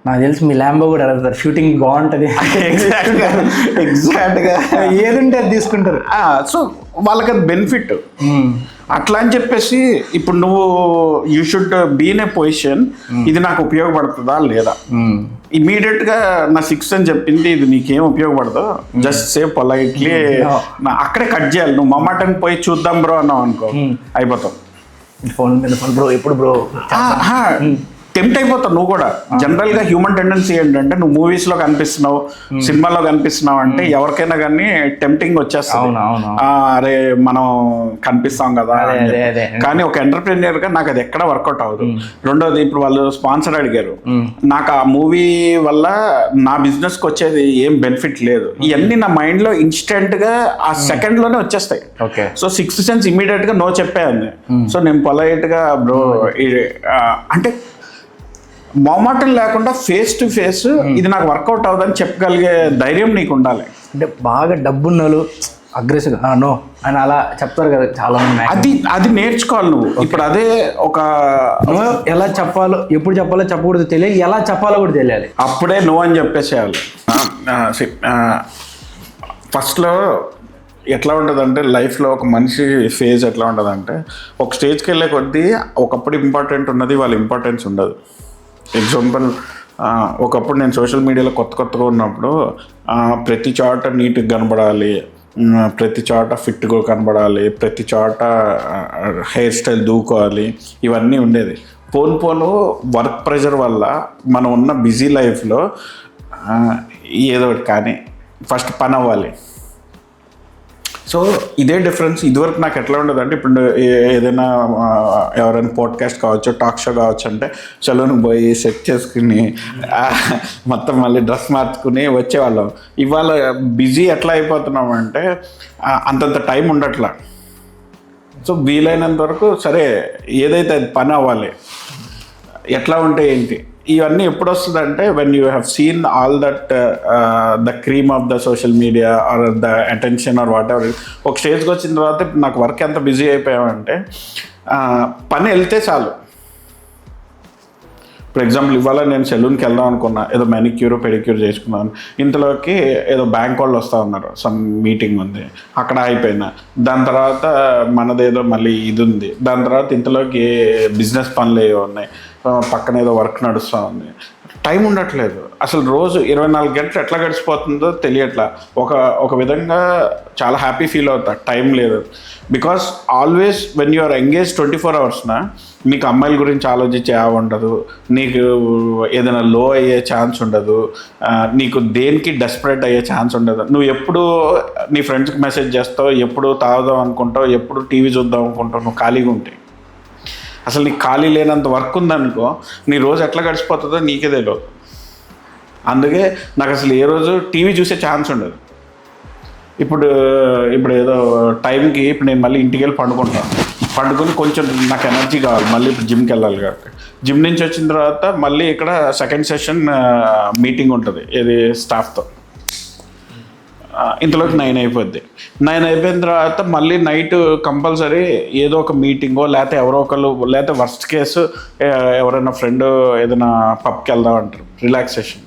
నాకు తెలిసి మీ ల్యాంబో కూడా అడుగుతారు, షూటింగ్ బాగుంటుంది, ఎగ్జాక్ట్గా ఏదుంటే అది తీసుకుంటారు. సో వాళ్ళకి అది బెనిఫిట్. అట్లా అని చెప్పేసి ఇప్పుడు నువ్వు you should be in a position, ఇది నాకు ఉపయోగపడుతుందా లేదా. ఇమీడియట్గా నా 6 అని చెప్పింది, ఇది నీకేం ఉపయోగపడదు, జస్ట్ సే పొలైట్లీ, అక్కడే కట్ చేయాలి. నువ్వు మమ్మాటని పోయి చూద్దాం బ్రో అన్నావు అనుకో, అయిపోతావు. ఫోన్ మీద ఫోన్ బ్రో, ఎప్పుడు బ్రో టెంప్ట్ అయిపోతావు నువ్వు కూడా. జనరల్గా హ్యూమన్ టెండెన్సీ ఏంటంటే, నువ్వు మూవీస్లో కనిపిస్తున్నావు, సినిమాలో కనిపిస్తున్నావు అంటే ఎవరికైనా కానీ టెంప్టింగ్ వచ్చేస్తుంది. అరే మనం కనిపిస్తాం కదా. కానీ ఒక ఎంటర్ప్రెన్యూర్గా నాకు అది ఎక్కడ వర్కౌట్ అవ్వదు. రెండోది, ఇప్పుడు వాళ్ళు స్పాన్సర్ అడిగారు, నాకు ఆ మూవీ వల్ల నా బిజినెస్కి వచ్చేది ఏం బెనిఫిట్ లేదు. ఇవన్నీ నా మైండ్లో ఇన్స్టెంట్గా ఆ సెకండ్లోనే వచ్చేస్తాయి. సో 6th సెన్స్ ఇమీడియట్గా నో చెప్పేయండి. సో నేను పొలైట్గా బ్రో అంటే మొహమాటం లేకుండా ఫేస్ టు ఫేస్ ఇది నాకు వర్కౌట్ అవుదని చెప్పగలిగే ధైర్యం నీకు ఉండాలి. అంటే బాగా డబ్బున్నోళ్ళు అగ్రెసివ్గా నో అని అలా చెప్తారు కదా చాలా మంది. అది నేర్చుకోవాలి నువ్వు. ఇప్పుడు అదే ఒక ఎలా చెప్పాలో, ఎప్పుడు చెప్పాలో చెప్పకూడదు తెలియాలి, ఎలా చెప్పాలో కూడా తెలియాలి. అప్పుడే నో అని చెప్పేసేయాలి. ఫస్ట్లో ఎట్లా ఉంటుందంటే, లైఫ్లో ఒక మనిషి ఫేజ్ ఎట్లా ఉంటుందంటే, ఒక స్టేజ్కి వెళ్ళే కొద్దీ ఒకప్పుడు ఇంపార్టెంట్ ఉన్నది, వాళ్ళ ఇంపార్టెన్స్ ఉండదు. ఎగ్జాంపుల్, ఒకప్పుడు నేను సోషల్ మీడియాలో కొత్తగా ఉన్నప్పుడు ప్రతి చోట నీట్గా కనబడాలి, ప్రతి చోట ఫిట్గా కనబడాలి, ప్రతి చోట హెయిర్ స్టైల్ దూకోవాలి, ఇవన్నీ ఉండేది. పోను వర్క్ ప్రెషర్ వల్ల మనం ఉన్న బిజీ లైఫ్లో ఏదో ఒకటి కానీ ఫస్ట్ పని అవ్వాలి. సో ఇదే డిఫరెన్స్. ఇదివరకు నాకు ఎట్లా ఉండదు అంటే, ఇప్పుడు ఏదైనా ఎవరైనా పాడ్కాస్ట్ కావచ్చు, టాక్ షో కావచ్చు అంటే సెలూన్కి పోయి సెట్ చేసుకుని మొత్తం మళ్ళీ డ్రెస్ మార్చుకుని వచ్చేవాళ్ళం. ఇవాళ బిజీ ఎట్లా అయిపోతున్నాం అంటే అంతంత టైం ఉండట్లా. సో వీలైనంత వరకు సరే ఏదైతే అది పని అవ్వాలి, ఎట్లా ఉంటే ఏంటి. ఇవన్నీ ఎప్పుడు వస్తుందంటే, when you have seen all that the cream of the social media or the attention or whatever. ఒక స్టేజ్కి వచ్చిన తర్వాత నాకు వర్క్ ఎంత బిజీ అయిపోయామంటే పని వెళ్తే చాలు. ఫర్ ఎగ్జాంపుల్, ఇవాళ నేను సెలూన్కి వెళ్దాం అనుకున్నా, ఏదో మెనిక్యూర్ పెడిక్యూర్ చేసుకున్నాను, ఇంతలోకి ఏదో బ్యాంక్ వాళ్ళు వస్తూ ఉన్నారు, సమ్ మీటింగ్ ఉంది, అక్కడ అయిపోయినా. దాని తర్వాత మనదేదో మళ్ళీ ఇది ఉంది, దాని తర్వాత ఇంతలోకి బిజినెస్ పనులు ఏవో ఉన్నాయి, పక్కన ఏదో వర్క్ నడుస్తూ ఉంది. టైం ఉండట్లేదు అసలు. రోజు 24 గంటలు ఎట్లా గడిచిపోతుందో తెలియట్లా. ఒక విధంగా చాలా హ్యాపీ ఫీల్ అవుతా, టైం లేదు. Because always when you are engage 24 అవర్స్నా, నీకు అమ్మాయిల గురించి ఆలోచించే ఉండదు, నీకు ఏదైనా లో అయ్యే ఛాన్స్ ఉండదు, నీకు దేనికి డెస్పరేట్ అయ్యే ఛాన్స్ ఉండదు. నువ్వు ఎప్పుడు నీ ఫ్రెండ్స్కి మెసేజ్ చేస్తావు, ఎప్పుడు తాగుదాం అనుకుంటావు, ఎప్పుడు టీవీ చూద్దాం అనుకుంటావు, నువ్వు ఖాళీగా ఉంటాయి. అసలు నీకు ఖాళీ లేనంత వర్క్ ఉందనుకో, నీ రోజు ఎట్లా గడిచిపోతుందో నీకే తెలియదు. అందుకే నాకు అసలు ఏ రోజు టీవీ చూసే ఛాన్స్ ఉండదు. ఇప్పుడు ఏదో టైంకి ఇప్పుడు నేను మళ్ళీ ఇంటికి వెళ్ళి పండుకొని కొంచెం నాకు ఎనర్జీ కావాలి, మళ్ళీ ఇప్పుడు జిమ్కి వెళ్ళాలి కాబట్టి జిమ్ నుంచి వచ్చిన తర్వాత మళ్ళీ ఇక్కడ సెకండ్ సెషన్ మీటింగ్ ఉంటుంది, ఏది స్టాఫ్తో. ఇంతలోకి 9 అయిపోద్ది. 9 అయిపోయిన తర్వాత మళ్ళీ నైట్ కంపల్సరీ ఏదో ఒక మీటింగో, లేకపోతే ఎవరో ఒకళ్ళు, లేకపోతే వర్స్ట్ కేసు ఎవరైనా ఫ్రెండ్ ఏదైనా పబ్కి వెళ్దాం అంటారు, రిలాక్సేషన్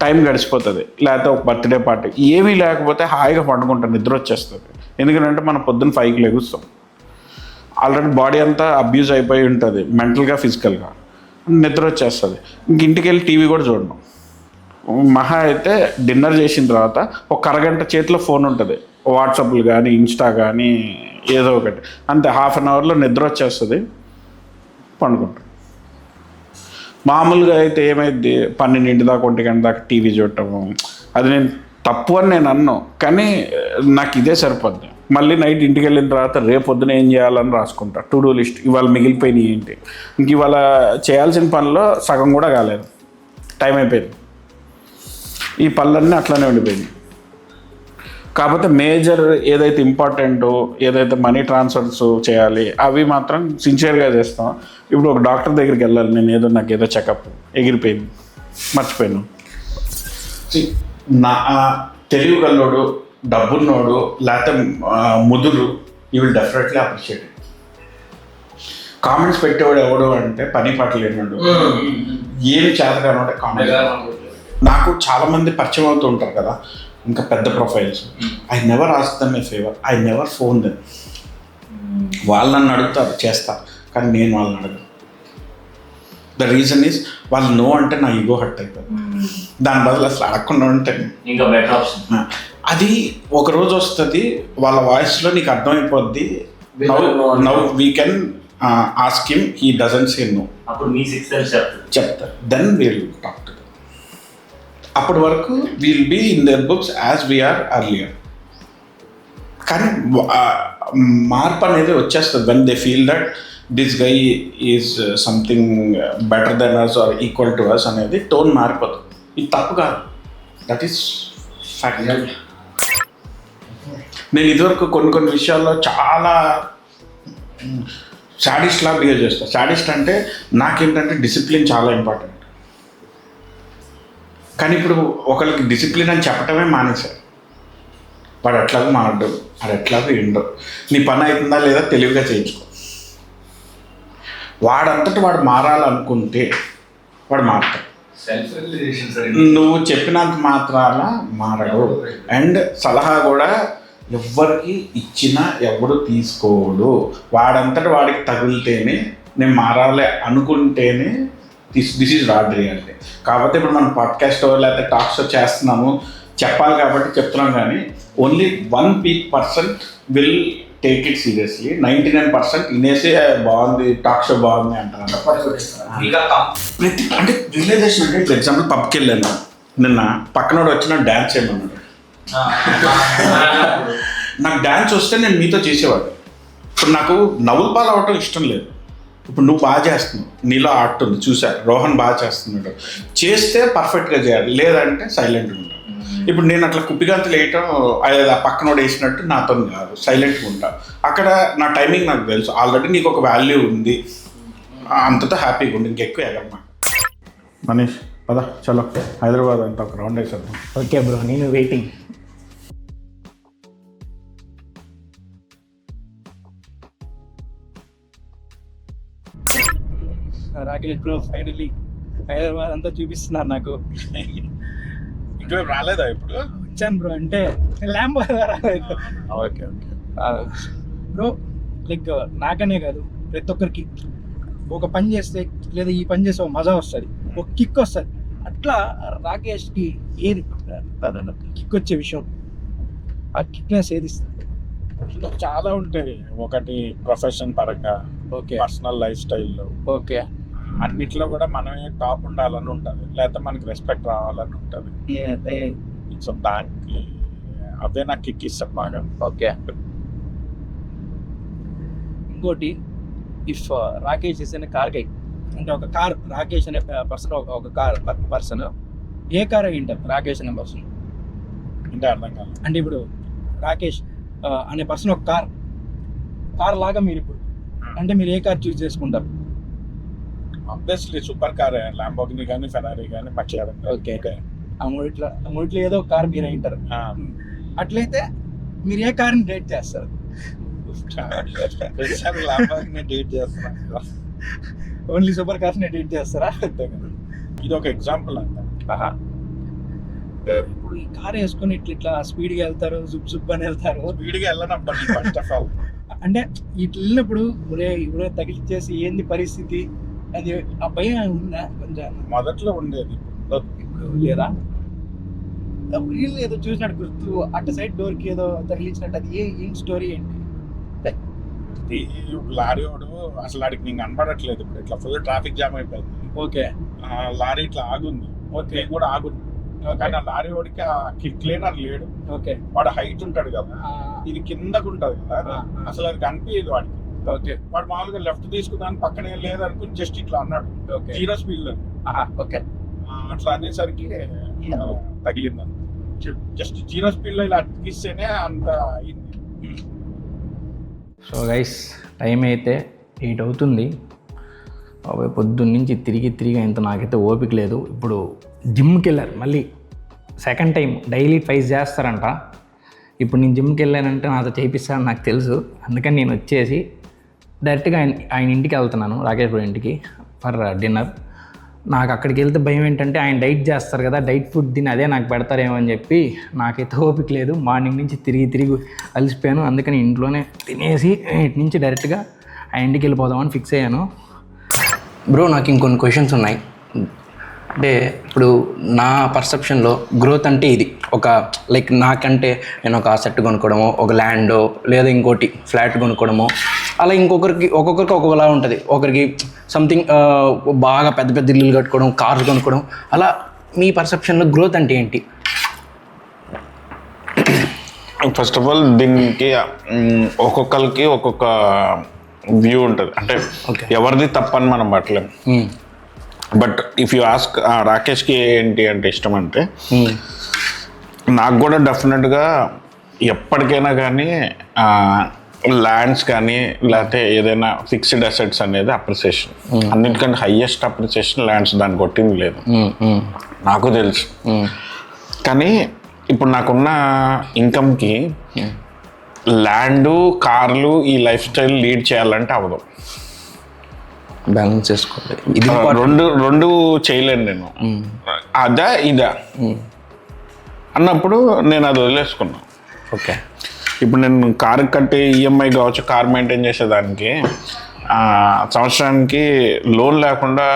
టైం గడిచిపోతుంది. లేకపోతే ఒక బర్త్డే పార్టీ, ఏమీ లేకపోతే హాయిగా పండుకుంటాను, నిద్ర వచ్చేస్తుంది. ఎందుకంటే మనం పొద్దున్న 5కి లెగుస్తాం, ఆల్రెడీ బాడీ అంతా అబ్యూజ్ అయిపోయి ఉంటుంది, మెంటల్గా ఫిజికల్గా, నిద్ర వచ్చేస్తుంది. ఇంక ఇంటికి వెళ్ళి టీవీ కూడా చూడను. మహా అయితే డిన్నర్ చేసిన తర్వాత ఒక అరగంట చేతిలో ఫోన్ ఉంటుంది, వాట్సాప్లు కానీ ఇన్స్టా కానీ ఏదో ఒకటి, అంతే. హాఫ్ అన్ అవర్లో నిద్ర వచ్చేస్తుంది, పండుకుంటాం. మామూలుగా అయితే ఏమైంది 12 దాకా 1 గంట దాకా టీవీ చూడటము, అది నేను తప్పు అని నేను అన్నాను, కానీ నాకు ఇదే సరిపోద్ది. మళ్ళీ నైట్ ఇంటికి వెళ్ళిన తర్వాత రేపు పొద్దున ఏం చేయాలని రాసుకుంటా, టు డూ లిస్ట్. ఇవాళ మిగిలిపోయినాయి ఏంటి, ఇంక ఇవాళ చేయాల్సిన పనిలో సగం కూడా కాలేదు, టైం అయిపోయింది. ఈ పనులన్నీ అట్లానే ఉండిపోయింది. కాకపోతే మేజర్ ఏదైతే ఇంపార్టెంటో, ఏదైతే మనీ ట్రాన్స్ఫర్స్ చేయాలి అవి మాత్రం సిన్సియర్గా చేస్తాం. ఇప్పుడు ఒక డాక్టర్ దగ్గరికి వెళ్ళాలి, నేను నాకు ఏదో చెకప్ ఎగిరిపోయింది, మర్చిపోయాను. నా తెలివి గల్లోడు, డబ్బున్నోడు, లేకపోతే ముదురు, you will definitely appreciate. Comments పెట్టేవాడు ఎవడు అంటే పని పాట లేనివాడు, ఏమి చేతగానో అంటే కామెంట్స్. నాకు చాలామంది పరిచయం అవుతూ ఉంటారు కదా, ఇంకా పెద్ద profiles. I never ask them A favour, I never phone them. వాళ్ళు నన్ను అడుగుతారు, చేస్తారు, కానీ నేను వాళ్ళని అడగను. ద రీజన్ ఈస్ వాళ్ళు నో అంటే నా ఈగో హర్ట్ అయిపోతుంది. దాని బదులు అసలు అడగకుండా ఉంటే ఇంకా బెటర్ ఆప్షన్. అది ఒక రోజు వస్తుంది, వాళ్ళ వాయిస్లో నీకు అర్థమైపోద్ది. Now we can ask him, he doesn't say no. అప్పుడు మీ 6 సెన్స్ చెప్తారు, then we'll talk to them. అప్పటి వరకు we'll be in their books as we're earlier. కానీ మార్పు అనేది వచ్చేస్తుంది when they feel that this guy is something better than us or equal to us అనేది టోన్ మారిపోతుంది. ఇది తప్పు కాదు, దట్ ఈస్ ఫ్యాక్ట్. నేను ఇదివరకు కొన్ని విషయాల్లో చాలా సాడిస్ట్లా బిహేవ్ చేస్తాను. సాడిస్ట్ అంటే నాకేంటంటే డిసిప్లిన్ చాలా ఇంపార్టెంట్. కానీ ఇప్పుడు ఒకరికి డిసిప్లిన్ అని చెప్పటమే మానేశారు. వాడు ఎట్లాగో మారడు, వాడు ఎట్లాగో ఎండో, నీ పని అవుతుందా లేదా తెలివిగా చేయించుకో. వాడంతటా వాడు మారాలనుకుంటే వాడు మారతాడు. నువ్వు చెప్పినంత మాత్రాన మారడు. అండ్ సలహా కూడా ఎవ్వరికి ఇచ్చినా ఎవడు తీసుకోడు. వాడంతటా వాడికి తగిలితేనే, నేను మారాలి అనుకుంటేనే దిస్ ఈజ్ రాడ్ రియాలిటీ. కాకపోతే ఇప్పుడు మనం పాడ్కాస్ట్ లేకపోతే టాక్ షో చేస్తున్నాము, చెప్పాలి కాబట్టి చెప్తున్నాం. కానీ only 1% will take it seriously. 99% వినేసే బాగుంది, టాక్ షో బాగుంది అంటారు. ప్రతి అంటే రియలైజేషన్ అంటే, ఇప్పుడు ఎగ్జాంపుల్ పబ్కి వెళ్ళాను నిన్న, పక్కనోడు వచ్చిన డ్యాన్స్ చేయమన్నాడు. నాకు డ్యాన్స్ వస్తే నేను మీతో చేసేవాడు. ఇప్పుడు నాకు నవ్వులు పాలు అవ్వటం ఇష్టం లేదు. ఇప్పుడు నువ్వు బాగా చేస్తున్నావు, నీలో ఆర్ట్ ఉంది, చూశారు. రోహన్ బాగా చేస్తున్నాడు, చేస్తే పర్ఫెక్ట్గా చేయాలి, లేదంటే సైలెంట్గా ఉంటాను. ఇప్పుడు నేను అట్లా కుప్పిగంతులు వేయటం ఆ పక్కనోడు వేసినట్టు నాతో కాదు, సైలెంట్గా ఉంటా. అక్కడ నా టైమింగ్ నాకు తెలుసు, ఆల్రెడీ నీకు ఒక వాల్యూ ఉంది, అంతతో హ్యాపీగా ఉంది, ఇంకెక్కువ ఎగరమా. మనీష్ పద చలో హైదరాబాద్ అంతా ఒక రౌండ్ వేసేద్దాం. ఓకే బ్రో, నేను waiting. Rakesh bro finally Hyderabad అంతా చూపిస్తున్నారు నాకు. ఇంకా రాలేదా? ఇప్పుడు వచ్చాను బ్రో, అంటే ల్యాంబో రాలేదు. ఓకే ఓకే బ్రో, లైక్ నాకనే కాదు ప్రతి ఒక్కరికి ఒక పని చేస్తే లేదా ఈ పని చేస్తే ఒక మజా వస్తుంది, ఒక కిక్ వస్తుంది. అట్లా రాకేష్కి ఏది కిక్ వచ్చే విషయం, ఆ కిక్నెస్ ఏది ఇస్తుంది? చాలా ఉంటాయి. ఒకటి ప్రొఫెషన్ పరంగా, ఓకే, పర్సనల్ లైఫ్ స్టైల్లో, ఓకే, అన్నిట్లో కూడా మనమే టాప్ ఉండాలని ఉంటుంది, లేకపోతే మనకి రెస్పెక్ట్ రావాలని ఉంటుంది. సో దానికి అవే నాకు కిక్ ఇస్తాను బాగా. ఓకే. ఇంకోటి, ఇఫ్ రాకేష్ ఇస్ అనే కార్ గై, అంటే ఒక కార్ రాకేష్ అనే పర్సన్, ఒక కార్ పర్సన్, ఏ కార్ అయి ఉంటారు రాకేష్ అనే పర్సన్? అంటే అర్థం కాదు. అంటే ఇప్పుడు రాకేష్ అనే పర్సన్ ఒక కార్ లాగా మీరు ఇప్పుడు, అంటే మీరు ఏ కార్ చూస్ చేసుకుంటారు? ఆబ్వియస్లీ సూపర్ కార్, ల్యాంబోర్గిని కానీ ఫెరారీ కానీ మర్చిపోయారు. ఓకే, ఆ మూడిట్లో ఏదో ఒక కార్ మీరు అయింటారు. అట్లయితే మీరు ఏ కార్ని డేట్ చేస్తారు? ల్యాంబోర్గిని డేట్ చేస్తాను. ఓన్లీ సూపర్ కార్స్ ని డేట్ చేస్తారా? ఇది ఒక ఎగ్జాంపుల్ అంట. ఇప్పుడు ఈ కార్ వేసుకొని ఇట్లా స్పీడ్గా వెళ్తారు, జుబ్ అని వెళ్తారు. స్పీడ్గా వెళ్ళనప్పుడు ఫస్ట్ ఆఫ్ ఆల్ అంటే ఇట్లా వెళ్ళినప్పుడు ఇప్పుడు తగిలిచ్చేసి ఏంది పరిస్థితి, అది ఆ భయం ఉందా కొంచెం? మొదట్లో ఉండేది, ఇప్పుడు లేదా? రీల్ ఏదో చూసినట్టు గుర్తు, అటు సైడ్ డోర్కి ఏదో తగిలించినట్టు, అది ఏం స్టోరీ ఏంటి? ఈ లారీ వాడు అసలు వాడికి నేను కనపడట్లేదు ఇప్పుడు, ఇట్లా ఫుల్ ట్రాఫిక్ జామ్ అయిపోయింది. ఓకే లారీ ఇట్లా ఆగుంది, నేను కూడా ఆగుంది. కానీ ఆ లారీ వాడికి ఆ క్లీనర్ లేడు. ఓకే వాడు హైట్ ఉంటాడు కదా, ఇది కిందకు ఉంటది కదా, అసలు అది కనిపించదు వాడికి. ఓకే వాడు మామూలుగా లెఫ్ట్ తీసుకున్నాను, పక్కనే లేదనుకుని జస్ట్ ఇట్లా అన్నాడు, ఓకే 0 స్పీడ్ లో. ఓకే అట్లా అనేసరికి తగిలింది. జస్ట్ 0 స్పీడ్ లో ఇలా అతికిస్తేనే అంత అయింది. సో గైస్, టైం అయితే 8 అవుతుంది. పొద్దున్న నుంచి తిరిగి ఇంత నాకైతే ఓపిక లేదు. ఇప్పుడు జిమ్కి వెళ్ళారు మళ్ళీ సెకండ్ టైం, డైలీ 5 చేస్తారంట. ఇప్పుడు నేను జిమ్కి వెళ్ళానంటే నాతో చేయిస్తానని నాకు తెలుసు. అందుకని నేను వచ్చేసి డైరెక్ట్గా ఆయన ఇంటికి వెళ్తున్నాను, రాకేష్ బ్రో ఇంటికి ఫర్ డిన్నర్. నాకు అక్కడికి వెళ్తే భయం ఏంటంటే ఆయన డైట్ చేస్తారు కదా, డైట్ ఫుడ్ తిని అదే నాకు పెడతారేమో అని చెప్పి నాకైతే ఓపిక లేదు. మార్నింగ్ నుంచి తిరిగి అలసిపోయాను. అందుకని ఇంట్లోనే తినేసి ఇటు నుంచి డైరెక్ట్గా ఆయన ఇంటికి వెళ్ళిపోదామని ఫిక్స్ అయ్యాను. బ్రో, నాకు ఇంకొన్ని క్వశ్చన్స్ ఉన్నాయి. అంటే ఇప్పుడు నా పర్సెప్షన్లో గ్రోత్ అంటే ఇది ఒక లైక్ నాకంటే నేను ఒక సెట్ కొనుక్కోవడమో, ఒక ల్యాండో లేదా ఇంకోటి ఫ్లాట్ కొనుక్కోవడమో, అలా ఒక్కొక్కరికి ఒక్కొక్కలా ఉంటుంది. ఒకరికి సంథింగ్ బాగా పెద్ద ఇల్లులు కట్టుకోవడం, కార్లు కొనుక్కోవడం. అలా మీ పర్సెప్షన్లో గ్రోత్ అంటే ఏంటి? ఫస్ట్ ఆఫ్ ఆల్ దీనికి ఒక్కొక్కరికి ఒక్కొక్క వ్యూ ఉంటుంది. అంటే ఎవరిది తప్పని మనం పట్టలేం. బట్ ఇఫ్ యూ ఆస్క్ రాకేష్కి ఏంటి అంటే ఇష్టం అంటే, నాకు కూడా డెఫినెట్గా ఎప్పటికైనా కానీ ల్యాండ్స్ కానీ లేకపోతే ఏదైనా ఫిక్స్డ్ అసెట్స్ అనేది అప్రిసియేషన్. అన్నిటికంటే హైయెస్ట్ అప్రిసియేషన్ ల్యాండ్స్, దాన్ని కొట్టింది లేదు, నాకు తెలుసు. కానీ ఇప్పుడు నాకున్న ఇన్కమ్కి ల్యాండు, కార్లు, ఈ లైఫ్ స్టైల్ లీడ్ చేయాలంటే అవ్వదు. బ్యాలెన్స్ చేసుకోవాలి. ఇది రెండు చేయలేను నేను. అదా ఇదా అన్నప్పుడు నేను అది వదిలేసుకున్నాను. ఓకే, ఇప్పుడు నేను కారు కట్టి ఈఎంఐ కావచ్చు, కార్ మెయింటైన్ చేసేదానికి సంవత్సరానికి లోన్ లేకుండా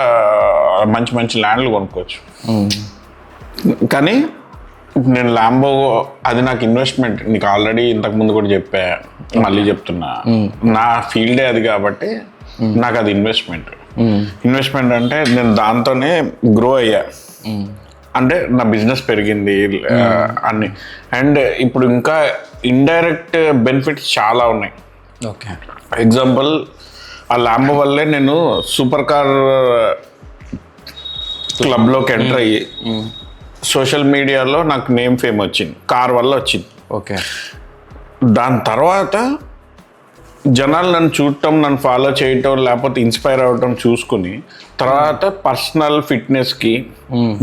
మంచి ల్యాండ్లు కొనుక్కోవచ్చు. కానీ నేను ల్యాంబో అది నాకు ఇన్వెస్ట్మెంట్. నీకు ఆల్రెడీ ఇంతకుముందు కూడా చెప్పా, మళ్ళీ చెప్తున్నా, నా ఫీల్డే అది కాబట్టి నాకు అది ఇన్వెస్ట్మెంట్. ఇన్వెస్ట్మెంట్ అంటే నేను దాంతోనే గ్రో అయ్యా, అంటే నా బిజినెస్ పెరిగింది అన్ని. అండ్ ఇప్పుడు ఇంకా ఇండైరెక్ట్ బెనిఫిట్స్ చాలా ఉన్నాయి. ఓకే, ఎగ్జాంపుల్, ఆ ల్యాంబో వల్లే నేను సూపర్ కార్ క్లబ్లోకి ఎంటర్ అయ్యి సోషల్ మీడియాలో నాకు నేమ్ ఫేమ్ వచ్చింది, కార్ వల్ల వచ్చింది. ఓకే, దాని తర్వాత జనాలు నన్ను చూడటం, నన్ను ఫాలో చేయటం, లేకపోతే ఇన్స్పైర్ అవ్వటం చూసుకుని తర్వాత పర్సనల్ ఫిట్నెస్కి,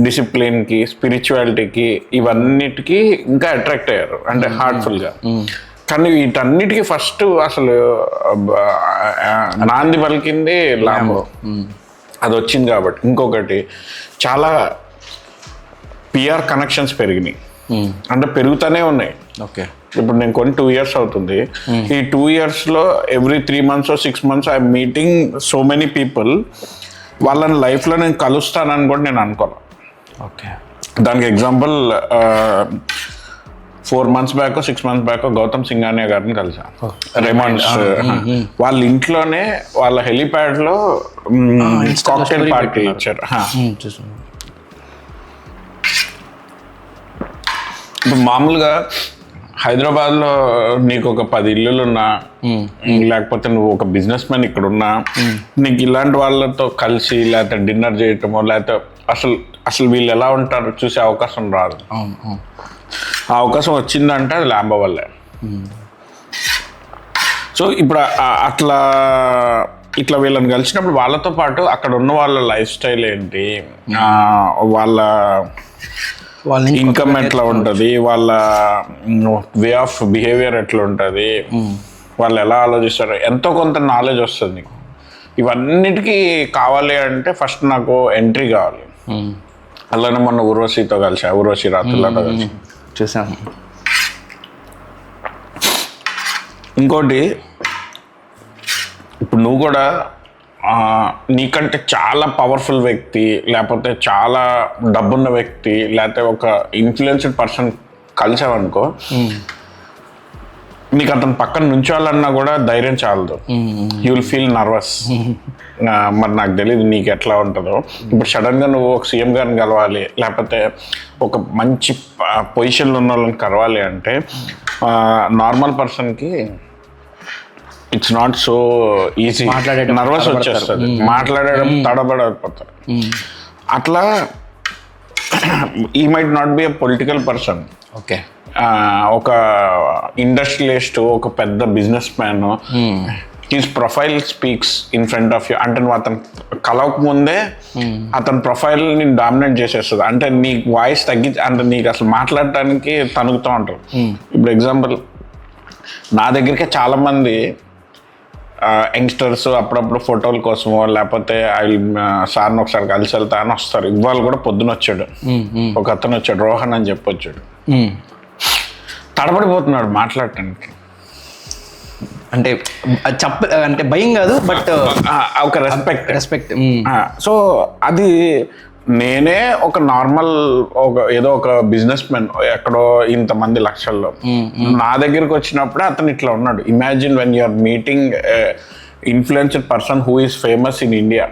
డిసిప్లిన్కి, స్పిరిచువాలిటీకి, ఇవన్నిటికీ ఇంకా అట్రాక్ట్ అయ్యారు, అంటే హార్ట్ఫుల్గా. కానీ వీటన్నిటికీ ఫస్ట్ అసలు నాంది పలికింది ల్యాంబో. అది వచ్చింది కాబట్టి. ఇంకొకటి, చాలా పిఆర్ కనెక్షన్స్ పెరిగినాయి, అంటే పెరుగుతూనే ఉన్నాయి. ఓకే, ఇప్పుడు నేను కొన్ని 2 years అవుతుంది. ఈ 2 yearsలో every 3 months or 6 months I meeting so many people. వాళ్ళని లైఫ్లో నేను కలుస్తానని కూడా నేను అనుకోను. ఓకే, దానికి example 4 months back 6 months back Gautam Singhania గారిని కలిసాను, రెమాండ్స్. వాళ్ళ ఇంట్లోనే వాళ్ళ హెలిప్యాడ్లో కాక్టైల్ పార్టీ ఇచ్చారు. ఇప్పుడు మామూలుగా హైదరాబాద్లో నీకు ఒక 10 ఇల్లులున్నా, లేకపోతే నువ్వు ఒక బిజినెస్ మ్యాన్ ఇక్కడ ఉన్నా, నీకు ఇలాంటి వాళ్ళతో కలిసి లేకపోతే డిన్నర్ చేయటమో, లేకపోతే అసలు వీళ్ళు ఎలా ఉంటారో చూసే అవకాశం రాదు. ఆ అవకాశం వచ్చిందంటే అది ల్యాంబో వల్లే. సో ఇప్పుడు ఇట్లా వీళ్ళని కలిసినప్పుడు వాళ్ళతో పాటు అక్కడ ఉన్న వాళ్ళ లైఫ్ స్టైల్ ఏంటి, వాళ్ళ ఇన్కమ్ ఎట్లా ఉంటుంది, వాళ్ళ వే ఆఫ్ బిహేవియర్ ఎట్లా ఉంటుంది, వాళ్ళు ఎలా ఆలోచిస్తారు, ఎంతో కొంత నాలెడ్జ్ వస్తుంది నీకు. ఇవన్నిటికీ కావాలి అంటే ఫస్ట్ నాకు ఎంట్రీ కావాలి. అలానే మొన్న ఊర్వశితో కలిసా, ఊర్వశి రాత్రులతో కలిసి చూసాను. ఇంకోటి, ఇప్పుడు నువ్వు కూడా నీకంటే చాలా పవర్ఫుల్ వ్యక్తి, లేకపోతే చాలా డబ్బున్న వ్యక్తి, లేకపోతే ఒక ఇన్ఫ్లుయెన్స్డ్ పర్సన్ కలిసావనుకో, నీకు అతను పక్కన నుంచోవాలన్నా కూడా ధైర్యం చాలదు. You will feel nervous. మరి నాకు తెలియదు నీకు ఎట్లా ఉంటుందో. ఇప్పుడు సడన్గా నువ్వు ఒక సీఎం గారిని కలవాలి, లేకపోతే ఒక మంచి పొజిషన్లో ఉన్న వాళ్ళని కలవాలి అంటే నార్మల్ పర్సన్కి it's not so easy. Nervous వచ్చేస్తుంది, మాట్లాడడం తడబడిపోతారు. అట్లా he might not be a political person, okay, ఒక ఇండస్ట్రియలిస్ట్, ఒక పెద్ద business man, his profile speaks in front of you. అంటే నువ్వు అతను కలవక ముందే అతని ప్రొఫైల్ ని డామినేట్ చేసేస్తుంది. అంటే నీ వాయిస్ తగ్గించి, అంటే నీకు అసలు మాట్లాడటానికి తనుగుతూ ఉంటారు. ఇప్పుడు ఎగ్జాంపుల్, నా దగ్గరికే చాలామంది యంగ్స్టర్స్ అప్పుడప్పుడు ఫోటోల కోసమో, లేకపోతే సార్ని ఒకసారి కలిసి వెళ్తా అని వస్తారు. ఇవాళ కూడా పొద్దున వచ్చాడు ఒక అతను, వచ్చాడు రోహన్ అని చెప్పి వచ్చాడు. తడబడిపోతున్నాడు మాట్లాడటానికి. అంటే అంటే భయం కాదు, బట్ ఒక రెస్పెక్ట్. సో అది నేనే ఒక నార్మల్ ఏదో ఒక బిజినెస్ మ్యాన్ ఎక్కడో ఇంతమంది లక్షల్లో, నా దగ్గరికి వచ్చినప్పుడే అతను ఇట్లా ఉన్నాడు. Imagine when you're meeting influenced person who is famous in India.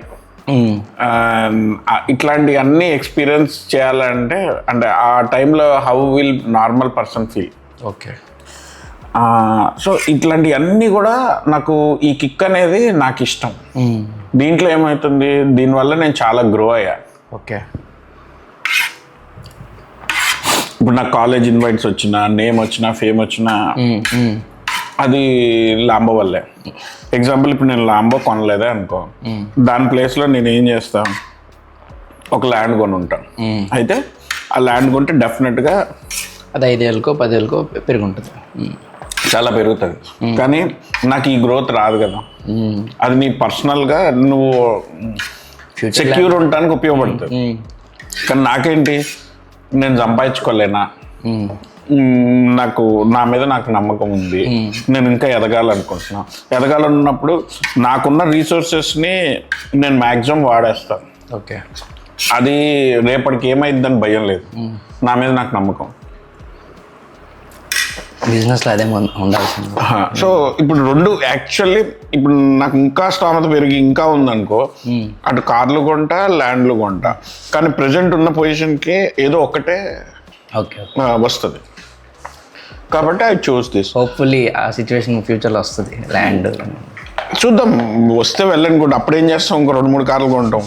ఇట్లాంటి అన్ని ఎక్స్పీరియన్స్ చేయాలంటే, అంటే ఆ టైంలో how will normal person feel. Okay. So ఇట్లాంటి అన్నీ కూడా నాకు, ఈ కిక్ అనేది నాకు ఇష్టం. దీంట్లో ఏమవుతుంది, దీనివల్ల నేను చాలా గ్రో అయ్యా. ఓకే. ఇప్పుడు నాకు కాలేజ్ ఇన్వైట్స్ వచ్చినా, నేమ్ వచ్చినా, ఫేమ్ వచ్చినా, అది లాంబో వల్లే. ఎగ్జాంపుల్, ఇప్పుడు నేను లాంబో కొనలేదే అనుకో, దాని ప్లేస్లో నేను ఏం చేస్తాను, ఒక ల్యాండ్ కొని ఉంటాను. అయితే ఆ ల్యాండ్ కొంటే డెఫినెట్గా అది 5 ఏళ్ళకో 10 ఏళ్ళకో పెరుగుంటుంది, చాలా పెరుగుతుంది. కానీ నాకు ఈ గ్రోత్ రాదు కదా. అది నీ పర్సనల్గా నువ్వు సెక్యూర్ ఉండటానికి ఉపయోగపడుతుంది. కానీ నాకేంటి, నేను సంపాదించుకోలేనా, నాకు నా మీద నాకు నమ్మకం ఉంది, నేను ఇంకా ఎదగాలనుకుంటున్నా. ఎదగాలన్నప్పుడు నాకున్న రీసోర్సెస్ని నేను మ్యాక్సిమం వాడేస్తాను. ఓకే. అది రేపటికి ఏమైందని భయం లేదు, నా మీద నాకు నమ్మకం. బిజినెస్లో అదే ఉండాల్సింది. సో ఇప్పుడు రెండు యాక్చువల్లీ, ఇప్పుడు నాకు ఇంకా స్తోమత పెరిగి ఇంకా ఉందనుకో, అటు కార్లు కొంటా, ల్యాండ్లు కొంటా. కానీ ప్రజెంట్ ఉన్న పొజిషన్కి ఏదో ఒకటే వస్తుంది. కాబట్టి ఐ చూస్ దిస్. హోప్ఫుల్లీ ఆ సిచ్యువేషన్ ఫ్యూచర్లో వస్తుంది. ల్యాండ్ చూద్దాం, వస్తే వెళ్ళండి కూడా. అప్పుడు ఏం చేస్తాం, ఇంకో 2-3 కార్లు కొంటాం.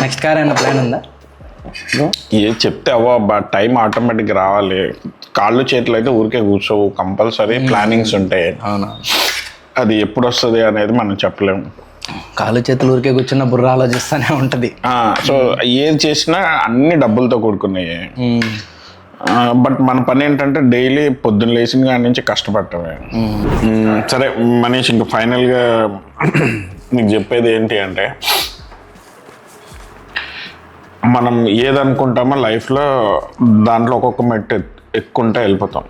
నెక్స్ట్ కార్ అయిన ప్లాన్ ఉందా? ఏ చెప్తే అవ్వ, టైం ఆటోమేటిక్గా రావాలి. కాళ్ళు చేతులు అయితే ఊరికే కూర్చోవు, కంపల్సరీ ప్లానింగ్స్ ఉంటాయి. అవునా? అది ఎప్పుడు వస్తుంది అనేది మనం చెప్పలేము. కాళ్ళు చేతులు ఊరికే కూర్చున్న బుర్ర ఆలోచిస్తూనే ఉంటుంది. సో ఏది చేసినా అన్ని డబ్బులతో కూడుకున్నాయి. బట్ మన పని ఏంటంటే డైలీ పొద్దున్న లేచిన కాడి నుంచి కష్టపడటమే. సరే మనీష్, ఇంకా ఫైనల్గా నీకు చెప్పేది ఏంటి అంటే, మనం ఏదనుకుంటామో లైఫ్లో దాంట్లో ఒక్కొక్క మెట్టు ఎక్కుంటే వెళ్ళిపోతాం.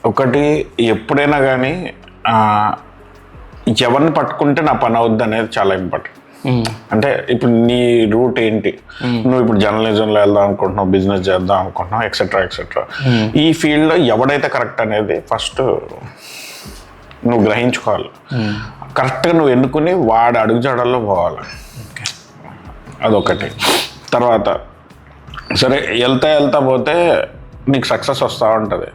ఒకటి, ఎప్పుడైనా కానీ ఎవరిని పట్టుకుంటే నా పని అవుద్ది అనేది చాలా ఇంపార్టెంట్. అంటే ఇప్పుడు నీ రూట్ ఏంటి, నువ్వు ఇప్పుడు జర్నలిజంలో వెళ్దాం అనుకుంటున్నావు, బిజినెస్ చేద్దాం అనుకుంటున్నావు, ఎక్సెట్రా ఎక్సెట్రా. ఈ ఫీల్డ్లో ఎవడైతే కరెక్ట్ అనేది ఫస్ట్ నువ్వు గ్రహించుకోవాలి. కరెక్ట్గా నువ్వు ఎన్నుకుని వాడి అడుగుజాడల్లో పోవాలి. అదొకటి. తర్వాత సరే వెళ్తా పోతే నీకు సక్సెస్ వస్తూ ఉంటుంది.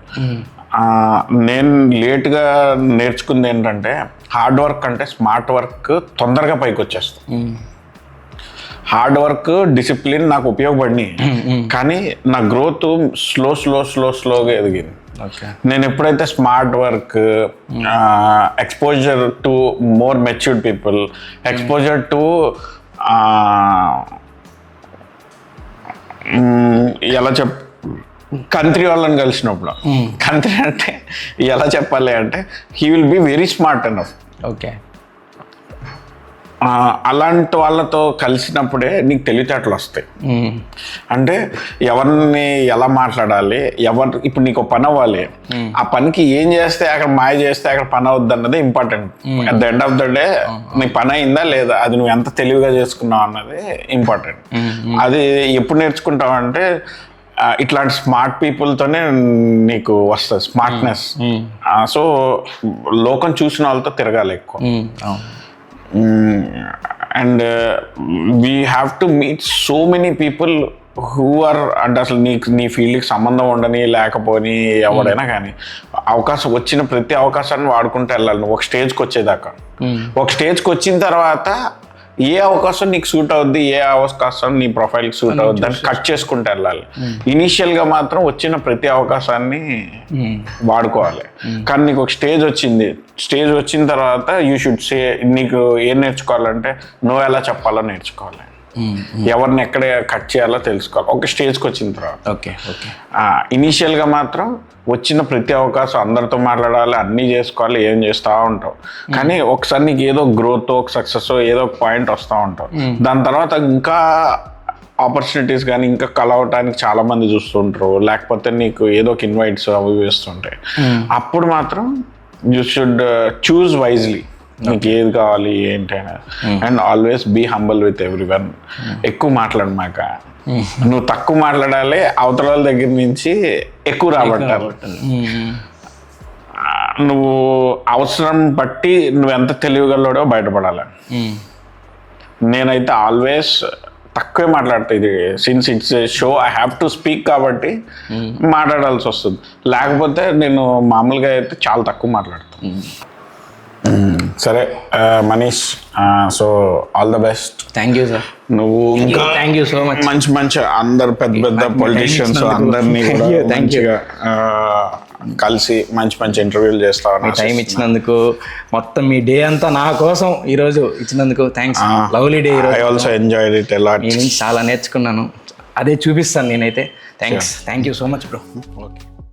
నేను లేట్గా నేర్చుకుంది ఏంటంటే, హార్డ్ వర్క్ అంటే స్మార్ట్ వర్క్ తొందరగా పైకి వచ్చేస్తాను. హార్డ్ వర్క్, డిసిప్లిన్ నాకు ఉపయోగపడినాయి, కానీ నా గ్రోత్ స్లోగా ఎదిగింది. నేను ఎప్పుడైతే smart work, exposure to more matured people, exposure to ఎలా కంట్రీ వాళ్ళని కలిసినప్పుడు, కంట్రీ అంటే ఎలా చెప్పాలి అంటే, he will be very smart enough. Okay. అలాంటి వాళ్ళతో కలిసినప్పుడే నీకు తెలివితేటలు వస్తాయి. అంటే ఎవరిని ఎలా మాట్లాడాలి, ఇప్పుడు నీకు పని అవ్వాలి, ఆ పనికి ఏం చేస్తే అక్కడ మాయ చేస్తే అక్కడ పని అవుద్ది అన్నది important. At the end of the day నీ పని అయిందా లేదా, అది నువ్వు ఎంత తెలివిగా చేసుకున్నావు అన్నది ఇంపార్టెంట్. అది ఎప్పుడు నేర్చుకుంటావు అంటే ఇట్లాంటి స్మార్ట్ పీపుల్తోనే నీకు వస్తుంది స్మార్ట్నెస్. సో లోకం చూసిన వాళ్ళతో తిరగాలి ఎక్కువ. And we have to meet so many people who are, అంటే అసలు నీ ఫీల్డ్కి సంబంధం ఉండని లేకపోని ఎవడైనా కానీ వచ్చిన ప్రతి అవకాశాన్ని వాడుకుంటూ వెళ్ళాలి నువ్వు ఒక స్టేజ్కి వచ్చేదాకా. ఒక స్టేజ్కి వచ్చిన తర్వాత ఏ అవకాశం నీకు సూట్ అవుద్ది, ఏ అవకాశం నీ ప్రొఫైల్కి సూట్ అవుద్ది అని కట్ చేసుకుంటూ వెళ్ళాలి. ఇనీషియల్గా మాత్రం వచ్చిన ప్రతి అవకాశాన్ని వాడుకోవాలి. కానీ నీకు ఒక స్టేజ్ వచ్చిన తర్వాత యూ షుడ్ సే, నీకు ఏం నేర్చుకోవాలంటే నువ్వు ఎలా చెప్పాలో నేర్చుకోవాలి, ఎవరిని ఎక్కడ కట్ చేయాలో తెలుసుకోవాలి ఒక స్టేజ్కి వచ్చిన తర్వాత. ఓకే. ఇనీషియల్గా మాత్రం వచ్చిన ప్రతి అవకాశం అందరితో మాట్లాడాలి, అన్నీ చేసుకోవాలి, ఏం చేస్తూ ఉంటావు. కానీ ఒకసారి నీకు ఏదో గ్రోత్, ఒక సక్సెస్, ఏదో ఒక పాయింట్ వస్తూ ఉంటావు. దాని తర్వాత ఇంకా ఆపర్చునిటీస్ కానీ ఇంకా కలవటానికి చాలా మంది చూస్తుంటారు, లేకపోతే నీకు ఏదో ఒక ఇన్వైట్స్ అవి వేస్తుంటాయి. అప్పుడు మాత్రం యూ షుడ్ చూజ్ వైజ్లీ నీకు ఏది కావాలి ఏంటి అనేది. And always be humble with everyone. ఎక్కువ మాట్లాడమాక, నువ్వు తక్కువ మాట్లాడాలి, అవతల వాళ్ళ దగ్గర నుంచి ఎక్కువ రాబట్టాలి. నువ్వు అవసరం బట్టి నువ్వు ఎంత తెలివిగలడో బయటపడాలి. నేనైతే ఆల్వేస్ తక్కువే మాట్లాడతా. ఇది since it's show I have to speak కాబట్టి మాట్లాడాల్సి వస్తుంది. లేకపోతే నేను మామూలుగా అయితే చాలా తక్కువ మాట్లాడతాను. సరే Manish, so all the best. Thank you sir. నువ్వు ఇంకా థ్యాంక్ యూ సో మచ్. మంచి అందరు పెద్ద పొలిటీషియన్స్ అందరినీ కూడా మంచిగా కలిసి మంచి ఇంటర్వ్యూలు చేస్తావు. టైం ఇచ్చినందుకు, మొత్తం మీ డే అంతా నా కోసం ఈరోజు ఇచ్చినందుకు thanks. Lovely day. I also enjoyed it a lot. నేను చాలా నేర్చుకున్నాను, అదే చూపిస్తాను నేనైతే. Thanks. Thank you so much bro. Okay.